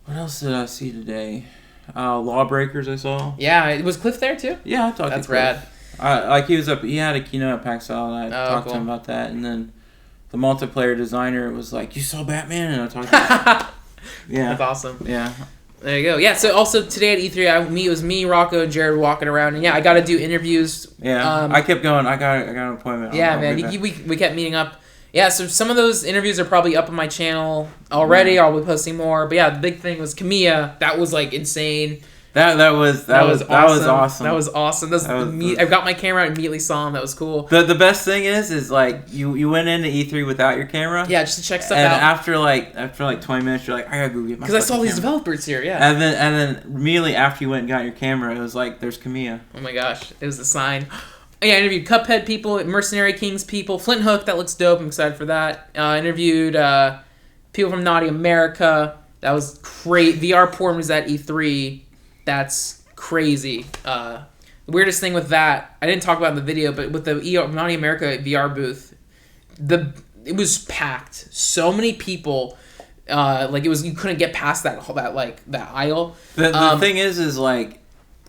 what else did I see today? Lawbreakers I saw. Yeah, was Cliff there too? Yeah, I talked to Cliff. That's rad. He had a keynote at PAX South, and I talked to him about that, and then the multiplayer designer was like, "You saw Batman?" And I talked to him. Yeah. That's awesome. Yeah. There you go. Yeah, so also today at E3, it was me, Rocco, and Jared walking around, and I got to do interviews. Yeah, I kept going. I got an appointment. Yeah, man, we kept meeting up. Yeah, so some of those interviews are probably up on my channel already. I'll be posting more. But yeah, the big thing was Kamiya. That was like insane. That was awesome. That was awesome. I got my camera out, immediately saw him. That was cool. The best thing is like you went into E3 without your camera. Yeah, just to check stuff out. And after like 20 minutes, you're like, I gotta go get my. Because I saw these developers here. Yeah. And then immediately after you went and got your camera, it was like, there's Kamiya. Oh my gosh, it was a sign. Yeah, I interviewed Cuphead people, Mercenary Kings people, Flint Hook. That looks dope. I'm excited for that. Interviewed people from Naughty America. That was great. VR porn was at E3. That's crazy. The weirdest thing with that, I didn't talk about in the video, but with the Naughty America VR booth, it was packed. So many people, you couldn't get past that aisle. The thing is like,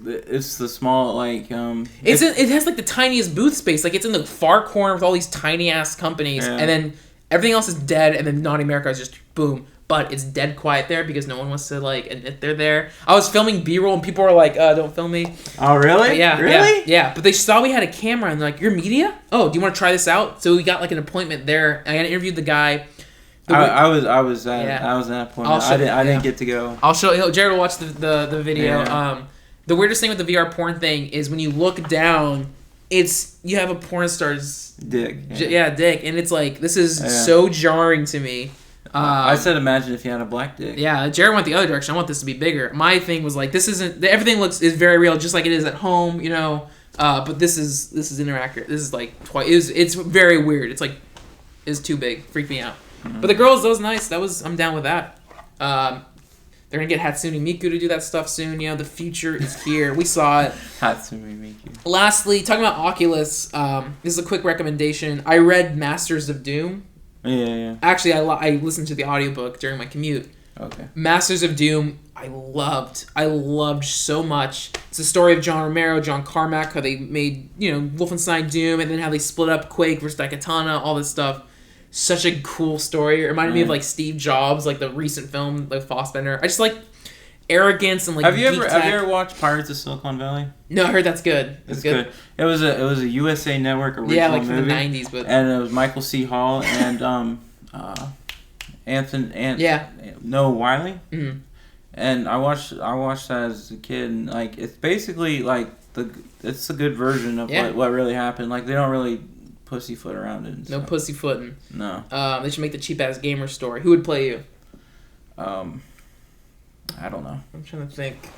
it's the small it has like the tiniest booth space. Like it's in the far corner with all these tiny ass companies, and then everything else is dead, and then Naughty America is just boom. But it's dead quiet there because no one wants to admit they're there. I was filming B-roll and people were like, "Don't film me." Oh really? Yeah. Really? Yeah. But they saw we had a camera and they're like, "You're media? Oh, do you want to try this out?" So we got like an appointment there. I interviewed the guy. I was at that point. I didn't get to go. I'll show. Jared will watch the video. Yeah. The weirdest thing with the VR porn thing is when you look down, you have a porn star's dick. Dick, and it's like this is so jarring to me. I said imagine if you had a black dick. Yeah, Jared went the other direction. I want this to be bigger. My thing was like, this isn't, everything is very real, just like it is at home, you know. But this is inaccurate. This is like it's very weird. It's like it's too big. Freaked me out. Mm-hmm. But the girls, that was nice. I'm down with that. They're gonna get Hatsune Miku to do that stuff soon. You know, the future is here. We saw it. Hatsune Miku. Lastly, talking about Oculus, this is a quick recommendation. I read Masters of Doom. Yeah. Actually, I listened to the audiobook during my commute. Okay. Masters of Doom, I loved so much. It's the story of John Romero, John Carmack, how they made, you know, Wolfenstein Doom, and then how they split up Quake versus Daikatana, all this stuff. Such a cool story. It reminded me of like Steve Jobs, like the recent film, like Fassbender. I just like arrogance and like. Have you ever watched Pirates of Silicon Valley? No, I heard that's good. It's good. It was a USA Network original like movie. from the 90s, but and it was Michael C. Hall and Noah Wiley. Mm-hmm. And I watched that as a kid, and like it's basically like it's a good version of what really happened. Like they don't really pussyfoot around it. No pussyfooting. No. They should make the cheap ass gamer story. Who would play you? I don't know. I'm trying to think.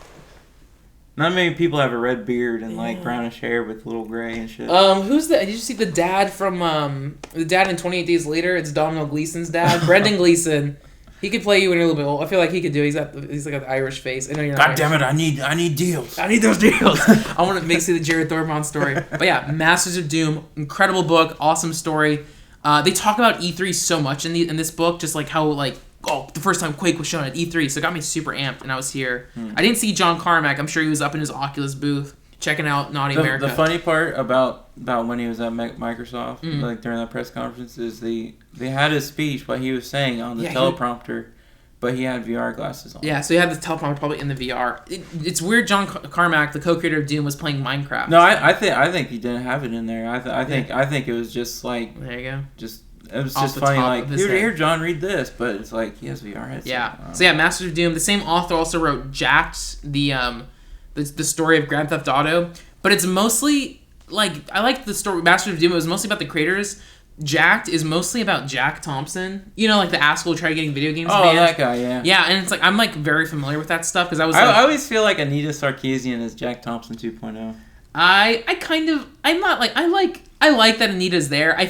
Not many people have a red beard and like brownish hair with little gray and shit. Who's the? Did you see the dad from the dad in 28 Days Later? It's Domhnall Gleeson's dad, Brendan Gleeson. He could play you when you're a little bit old. I feel like he could do it. He's like an Irish face. I know you're not. God damn it! I need deals. I need those deals. I want to make see the Jared Thorbahn story. But yeah, Masters of Doom, incredible book, awesome story. They talk about E3 so much in this book, just like how like the first time Quake was shown at E3, so it got me super amped, and I was here. I didn't see John Carmack. I'm sure he was up in his Oculus booth checking out Naughty America. The funny part about when he was at Microsoft, like during that press conference, is they had his speech, what he was saying on the teleprompter, but he had VR glasses on. Yeah, so he had the teleprompter probably in the VR. It's weird. John Carmack, the co-creator of Doom, was playing Minecraft. No, I think he didn't have it in there. I think it was just like there you go. It was just funny, like, here, John, read this, but it's like, he has VR headset. Yeah. So yeah, Masters of Doom. The same author also wrote Jacked, the story of Grand Theft Auto, but it's mostly, like, I like the story, Masters of Doom, it was mostly about the creators. Jacked is mostly about Jack Thompson. You know, like the asshole who tried getting video games banned. Oh, that guy, yeah. Yeah, and it's like, I'm, like, very familiar with that stuff, because I always feel like Anita Sarkeesian is Jack Thompson 2.0. I like that Anita's there. I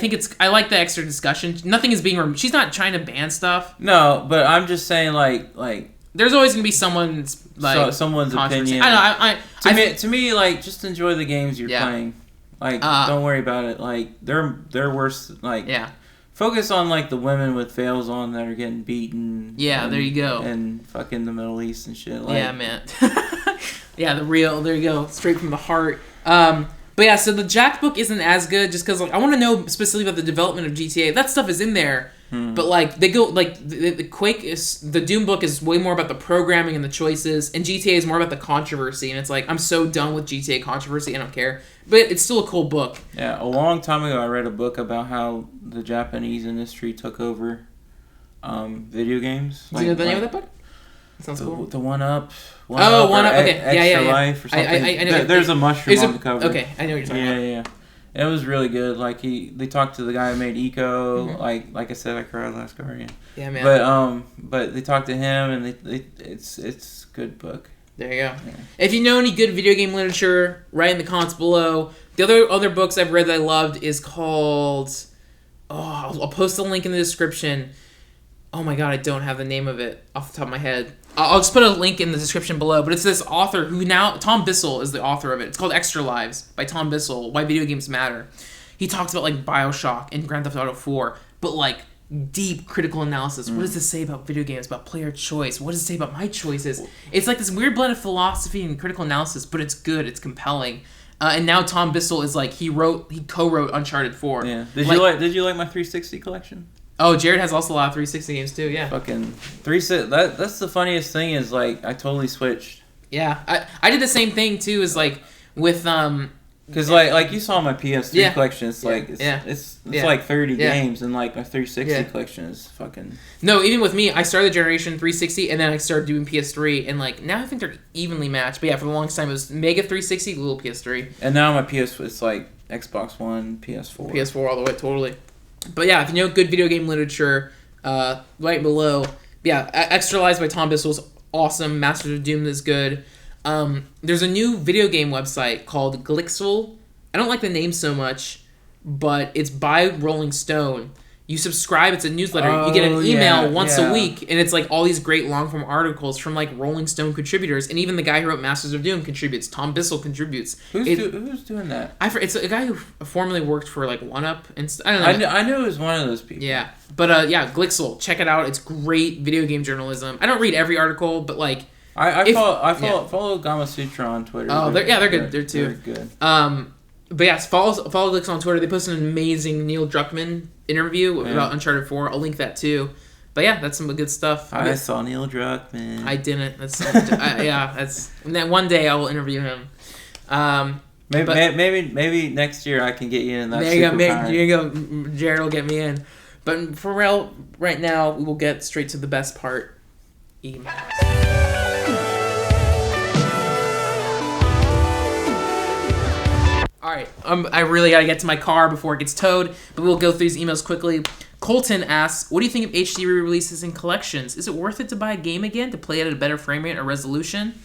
like the extra discussion. Nothing is being she's not trying to ban stuff. No, but I'm just saying like there's always gonna be someone's like someone's opinion. I know. To me, like, just enjoy the games you're playing. Like, don't worry about it. Like, they're worse. Like, focus on like the women with veils on that are getting beaten. Yeah, there you go. And fucking the Middle East and shit. Like, yeah, man. Yeah, the real. There you go. Straight from the heart. But yeah, so the Jack book isn't as good just because like I want to know specifically about the development of GTA. That stuff is in there, but like they go like the Quake is the Doom book is way more about the programming and the choices, and GTA is more about the controversy. And it's like I'm so done with GTA controversy, I don't care. But it's still a cool book. Yeah, a long time ago I read a book about how the Japanese industry took over video games. Do you know the name of that book? That sounds cool. The One Up. One Up. Okay. Extra Life or something. I know. There's a mushroom on the cover. Okay, I know what you're talking about. Yeah. It was really good. Like they talked to the guy who made Eco. Like I said, I cried Last Guardian. Yeah, man. But they talked to him, and it's a good book. There you go. Yeah. If you know any good video game literature, write in the comments below. The other books I've read that I loved is called. I'll post the link in the description. Oh my god, I don't have the name of it off the top of my head. I'll just put a link in the description below. But it's this author who now... Tom Bissell is the author of it. It's called Extra Lives by Tom Bissell. Why Video Games Matter. He talks about like Bioshock and Grand Theft Auto 4. But like deep critical analysis. What does this say about video games? About player choice? What does it say about my choices? It's like this weird blend of philosophy and critical analysis. But it's good. It's compelling. And now Tom Bissell is like... He co-wrote Uncharted 4. Yeah. Did you like my 360 collection? Oh, Jared has also a lot of 360 games too, yeah. Fucking 360. That's the funniest thing is like I totally switched. Yeah, I did the same thing too. Is like with because like you saw my PS3 collection. It's like it's like 30 games, and like my 360 collection is fucking. No, even with me, I started the generation 360, and then I started doing PS3, and like now I think they're evenly matched. But yeah, for the longest time it was Mega 360, little PS3, and now my PS it's like Xbox One, PS4, all the way, totally. But yeah, if you know good video game literature, right below. Yeah, Extra Lives by Tom Bissell's awesome. Masters of Doom is good. There's a new video game website called Glixel. I don't like the name so much, but it's by Rolling Stone. You subscribe, it's a newsletter. You get an email once a week, and it's like all these great long-form articles from like Rolling Stone contributors, and even the guy who wrote Masters of Doom contributes. Tom Bissell contributes. Who's doing that? It's a guy who formerly worked for like 1UP, and I don't know. I knew it was one of those people. Yeah, but Glixel, check it out. It's great video game journalism. I don't read every article, but like I follow Gama Sutra on Twitter. Oh, they're good. They're too. They're good. But yes, follow Glixel on Twitter. They posted an amazing Neil Druckmann interview about Uncharted 4. I'll link that too. But yeah, that's some good stuff. I saw Neil Druckmann. I didn't. That's and then one day I will interview him. Maybe next year I can get you in that. There you go. Jared will get me in. But for real, right now we will get straight to the best part. Emails. All right, I really gotta get to my car before it gets towed, but we'll go through these emails quickly. Colton asks, what do you think of HD re-releases and collections? Is it worth it to buy a game again to play it at a better frame rate or resolution?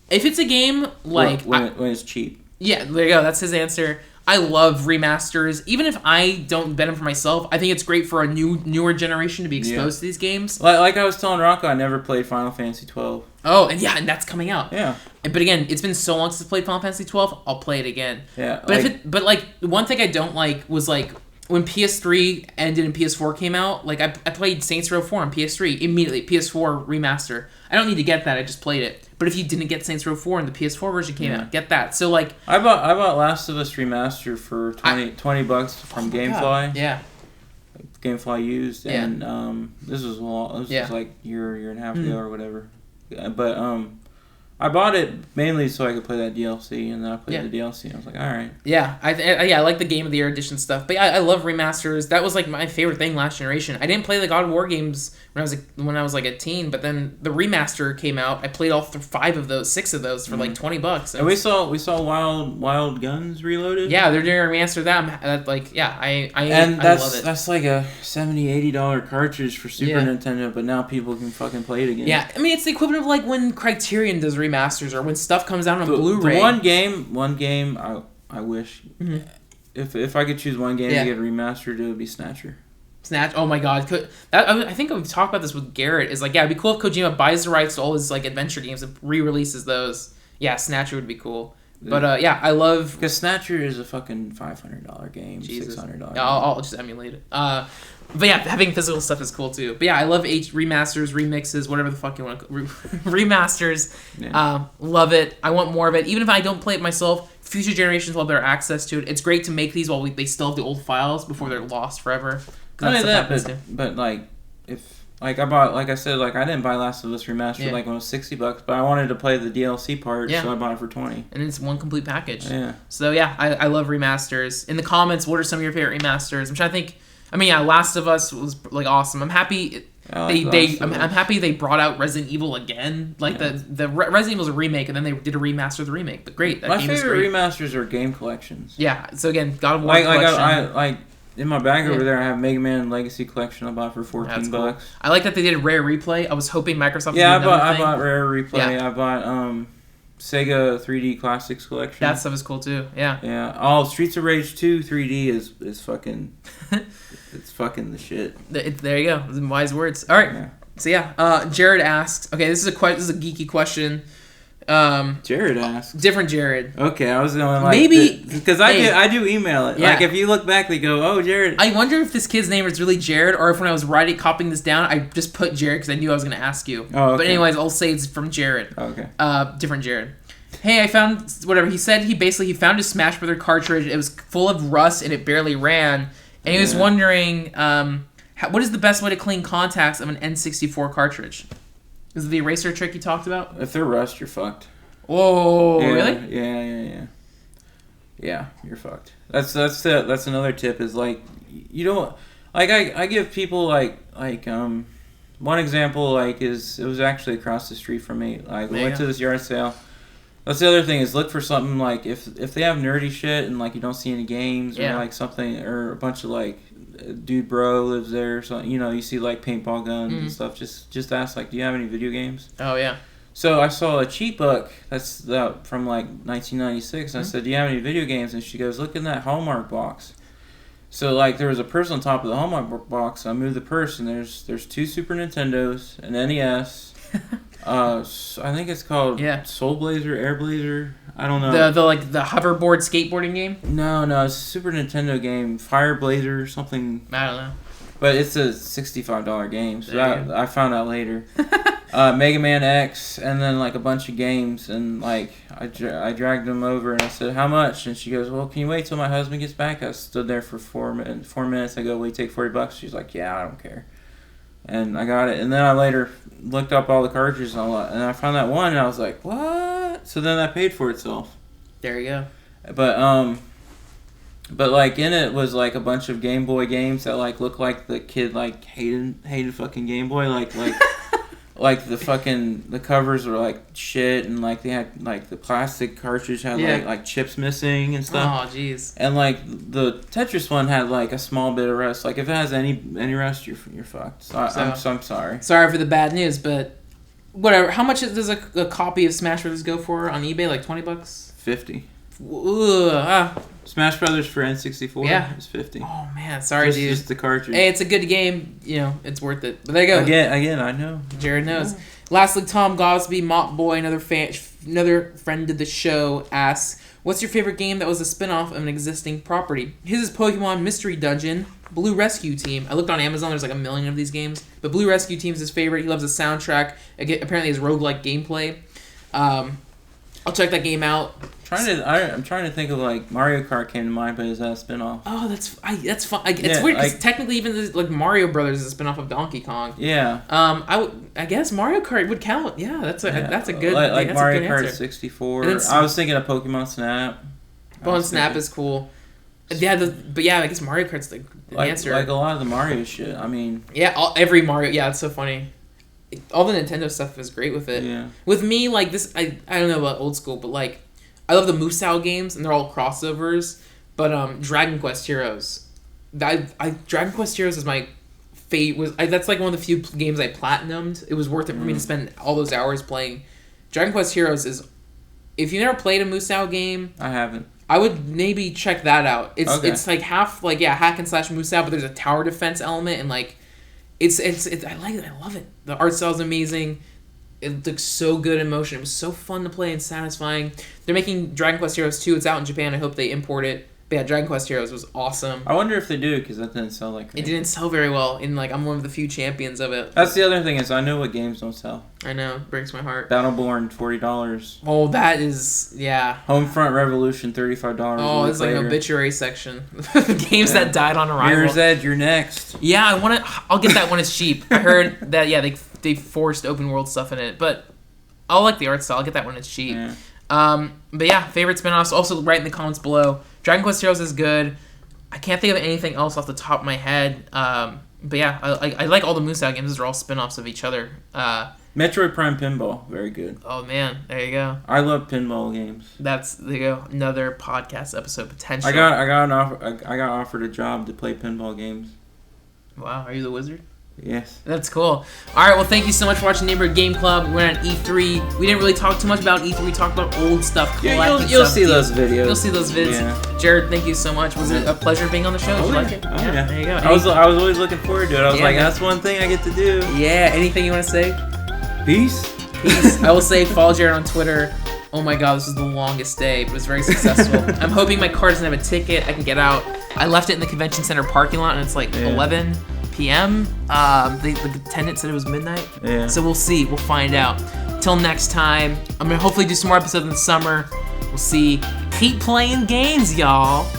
If it's a game like... When it's cheap. Yeah, there you go. That's his answer. I love remasters. Even if I don't bet them for myself, I think it's great for a newer generation to be exposed to these games. Like I was telling Rocco, I never played Final Fantasy 12. Oh, and that's coming out. Yeah. But again, it's been so long since I played Final Fantasy 12, I'll play it again. Yeah. But one thing I don't like was like when PS3 ended and PS4 came out, like I played Saints Row 4 on PS3 immediately, PS4 remaster. I don't need to get that, I just played it. But if you didn't get Saints Row 4 and the PS4 version came out, get that. So like I bought Last of Us Remaster for $20 from GameFly. God. Yeah. GameFly used, and this was like year and a half ago or whatever. But I bought it mainly so I could play that DLC, and then I played the DLC, and I was like, all right. Yeah, I like the Game of the Year edition stuff, but I love remasters. That was like my favorite thing last generation. I didn't play the God of War games when I was like a teen, but then the remaster came out. I played all 6 of those for like $20. And we saw Wild Guns Reloaded. Yeah, they're doing a remaster of that. I love it. That's like a $70-$80 cartridge for Super Nintendo, but now people can fucking play it again. Yeah, I mean it's the equivalent of like when Criterion does remasters or when stuff comes out on Blu-ray. The one game I wish if I could choose one game to get remastered, it would be Snatcher. Oh my god! I think we've talked about this with Garrett. Is like, it'd be cool if Kojima buys the rights to all his like adventure games and re-releases those. Yeah, Snatcher would be cool. But I love because Snatcher is a fucking $500 game, $600. Yeah, I'll just emulate it. But yeah, having physical stuff is cool too. But yeah, I love remasters, remixes, whatever the fuck you want to remasters. Yeah. Love it. I want more of it. Even if I don't play it myself, future generations will have better access to it. It's great to make these while they still have the old files before they're lost forever. Not only that, but like if like I bought, like I said, like I didn't buy Last of Us Remastered like when it was $60, but I wanted to play the DLC part, so I bought it for $20. And it's one complete package. Yeah. So yeah, I love remasters. In the comments, what are some of your favorite remasters? I'm trying to think. I mean, Last of Us was like awesome. I'm happy I'm happy they brought out Resident Evil again. Like the Resident Evil's a remake, and then they did a remaster of the remake. But great, my favorite remasters are game collections. Yeah. So again, God of War collection. I in my bag over there, I have Mega Man Legacy Collection I bought for $14. Cool. I like that they did Rare Replay. I was hoping Microsoft would do I bought Rare Replay. Yeah. I bought Sega 3D Classics Collection. That stuff is cool too. Yeah. Yeah. Streets of Rage 2 3D is fucking it's fucking the shit. There you go. Wise words. All right. Yeah. So Jared asks. Okay, this is a geeky question. Jared asks. Different Jared. Okay, I was going like maybe because I do email it. Yeah. Like if you look back, they go, "Oh, Jared." I wonder if this kid's name is really Jared, or if when I was copying this down, I just put Jared because I knew I was going to ask you. Oh, okay. But anyways, I'll say it's from Jared. Okay. Different Jared. Hey, I found whatever he said. He found his Smash Brother cartridge. It was full of rust and it barely ran. And he was wondering, what is the best way to clean contacts of an N64 cartridge? Is it the eraser trick you talked about? If they're rust, you're fucked. Oh, yeah, really? Yeah. Yeah, you're fucked. That's another tip is like you don't like I give people like one example like is it was actually across the street from me. Like we went to this yard sale. That's the other thing is look for something like if they have nerdy shit and like you don't see any games or like something or a bunch of like dude bro lives there. So you see like paintball guns and stuff. Just ask like, do you have any video games? Oh yeah. So I saw a cheat book that's from like 1996. I said, do you have any video games? And she goes, look in that Hallmark box. So like there was a purse on top of the Hallmark box. I moved the purse and there's 2 Super Nintendos, an NES. I think it's called Soul Blazer, Air Blazer. I don't know. The hoverboard skateboarding game? No, it's a Super Nintendo game, Fire Blazer or something. I don't know. But it's a $65 game, so I found out later. Mega Man X, and then like a bunch of games, and like I dragged them over, and I said, how much? And she goes, well, can you wait till my husband gets back? I stood there for 4 minutes. I go, will you take $40? She's like, yeah, I don't care. And I got it, and then I later looked up all the cartridges and all that, and I found that one, and I was like, what? So then that paid for itself. There you go. But like in it was like a bunch of Game Boy games that like looked like the kid like hated fucking Game Boy, like like the covers were like shit, and like they had like the plastic cartridge had like chips missing and stuff. Oh jeez. And like the Tetris one had like a small bit of rust. Like if it has any rust, you're fucked. So I'm sorry. Sorry for the bad news, but whatever. How much does a copy of Smash Bros. Go for on eBay? Like $20? $50. Smash Brothers for N64 is $50. Oh man, sorry dude. Just the cartridge. Hey, it's a good game. It's worth it. But there you go. Again, I know. Jared knows. Yeah. Lastly, Tom Gosby, Mop Boy, another friend of the show, asks, what's your favorite game that was a spin-off of an existing property? His is Pokemon Mystery Dungeon, Blue Rescue Team. I looked on Amazon, there's like 1 million of these games. But Blue Rescue Team is his favorite. He loves the soundtrack. Apparently his roguelike gameplay. I'll check that game out. I'm trying to think of like Mario Kart came to mind, but is that a spinoff? Oh, that's fun. It's weird because technically even like Mario Brothers is a spinoff of Donkey Kong. Yeah. I guess Mario Kart would count. Yeah, that's a good like that's Mario a good Kart answer. 64. I was thinking of Pokemon Snap. Pokemon Snap is cool. Yeah, I guess Mario Kart's the answer. Like a lot of the Mario shit. I mean. Yeah, every Mario. Yeah, it's so funny. All the Nintendo stuff is great with it. Yeah. With me, like this, I don't know about old school, but like, I love the Musou games, and they're all crossovers. But Dragon Quest Heroes, Dragon Quest Heroes is my favorite. That's like one of the few games I platinumed. It was worth it for me to spend all those hours playing. Dragon Quest Heroes is, if you never played a Musou game, I haven't. I would maybe check that out. It's like half like hack and slash Musou, but there's a tower defense element, and like. It's I like it. I love it. The art style is amazing. It looks so good in motion. It was so fun to play and satisfying. They're making Dragon Quest Heroes 2. It's out in Japan. I hope they import it. But yeah, Dragon Quest Heroes was awesome. I wonder if they do, because that didn't sell like crazy. It didn't sell very well, and like I'm one of the few champions of it. That's the other thing is I know what games don't sell. I know, it breaks my heart. Battleborn $40. Oh, that is Homefront Revolution $35. Oh, it's like an obituary section. Games that died on arrival. Mirror's Edge, you're next. Yeah, I'll get that when it's cheap. I heard that they forced open world stuff in it, but I'll like the art style. I'll get that when it's cheap. Yeah. But yeah, favorite spin-offs. Also, write in the comments below. Dragon Quest Heroes is good. I can't think of anything else off the top of my head. But yeah, I like all the Musou games. Those are all spin-offs of each other. Metroid Prime Pinball, very good. Oh man, there you go. I love pinball games. There you go. Another podcast episode potential. I got offered a job to play pinball games. Wow, are you the wizard? Yes. That's cool. All right, well, thank you so much for watching Neighborhood Game Club. We went on E3. We didn't really talk too much about E3. We talked about old stuff, you'll see those videos. You'll see those vids. Yeah. Jared, thank you so much. Was it a pleasure being on the show? Did you like it? Oh, yeah. There you go. I was always looking forward to it. I was like, that's one thing I get to do. Yeah. Anything you want to say? Peace. I will say follow Jared on Twitter. Oh my god, this was the longest day, but it was very successful. I'm hoping my car doesn't have a ticket. I can get out. I left it in the convention center parking lot, and it's like 11 p.m. The attendant said it was midnight. Yeah. So we'll see. We'll find out. Till next time, I'm going to hopefully do some more episodes in the summer. We'll see. Keep playing games, y'all.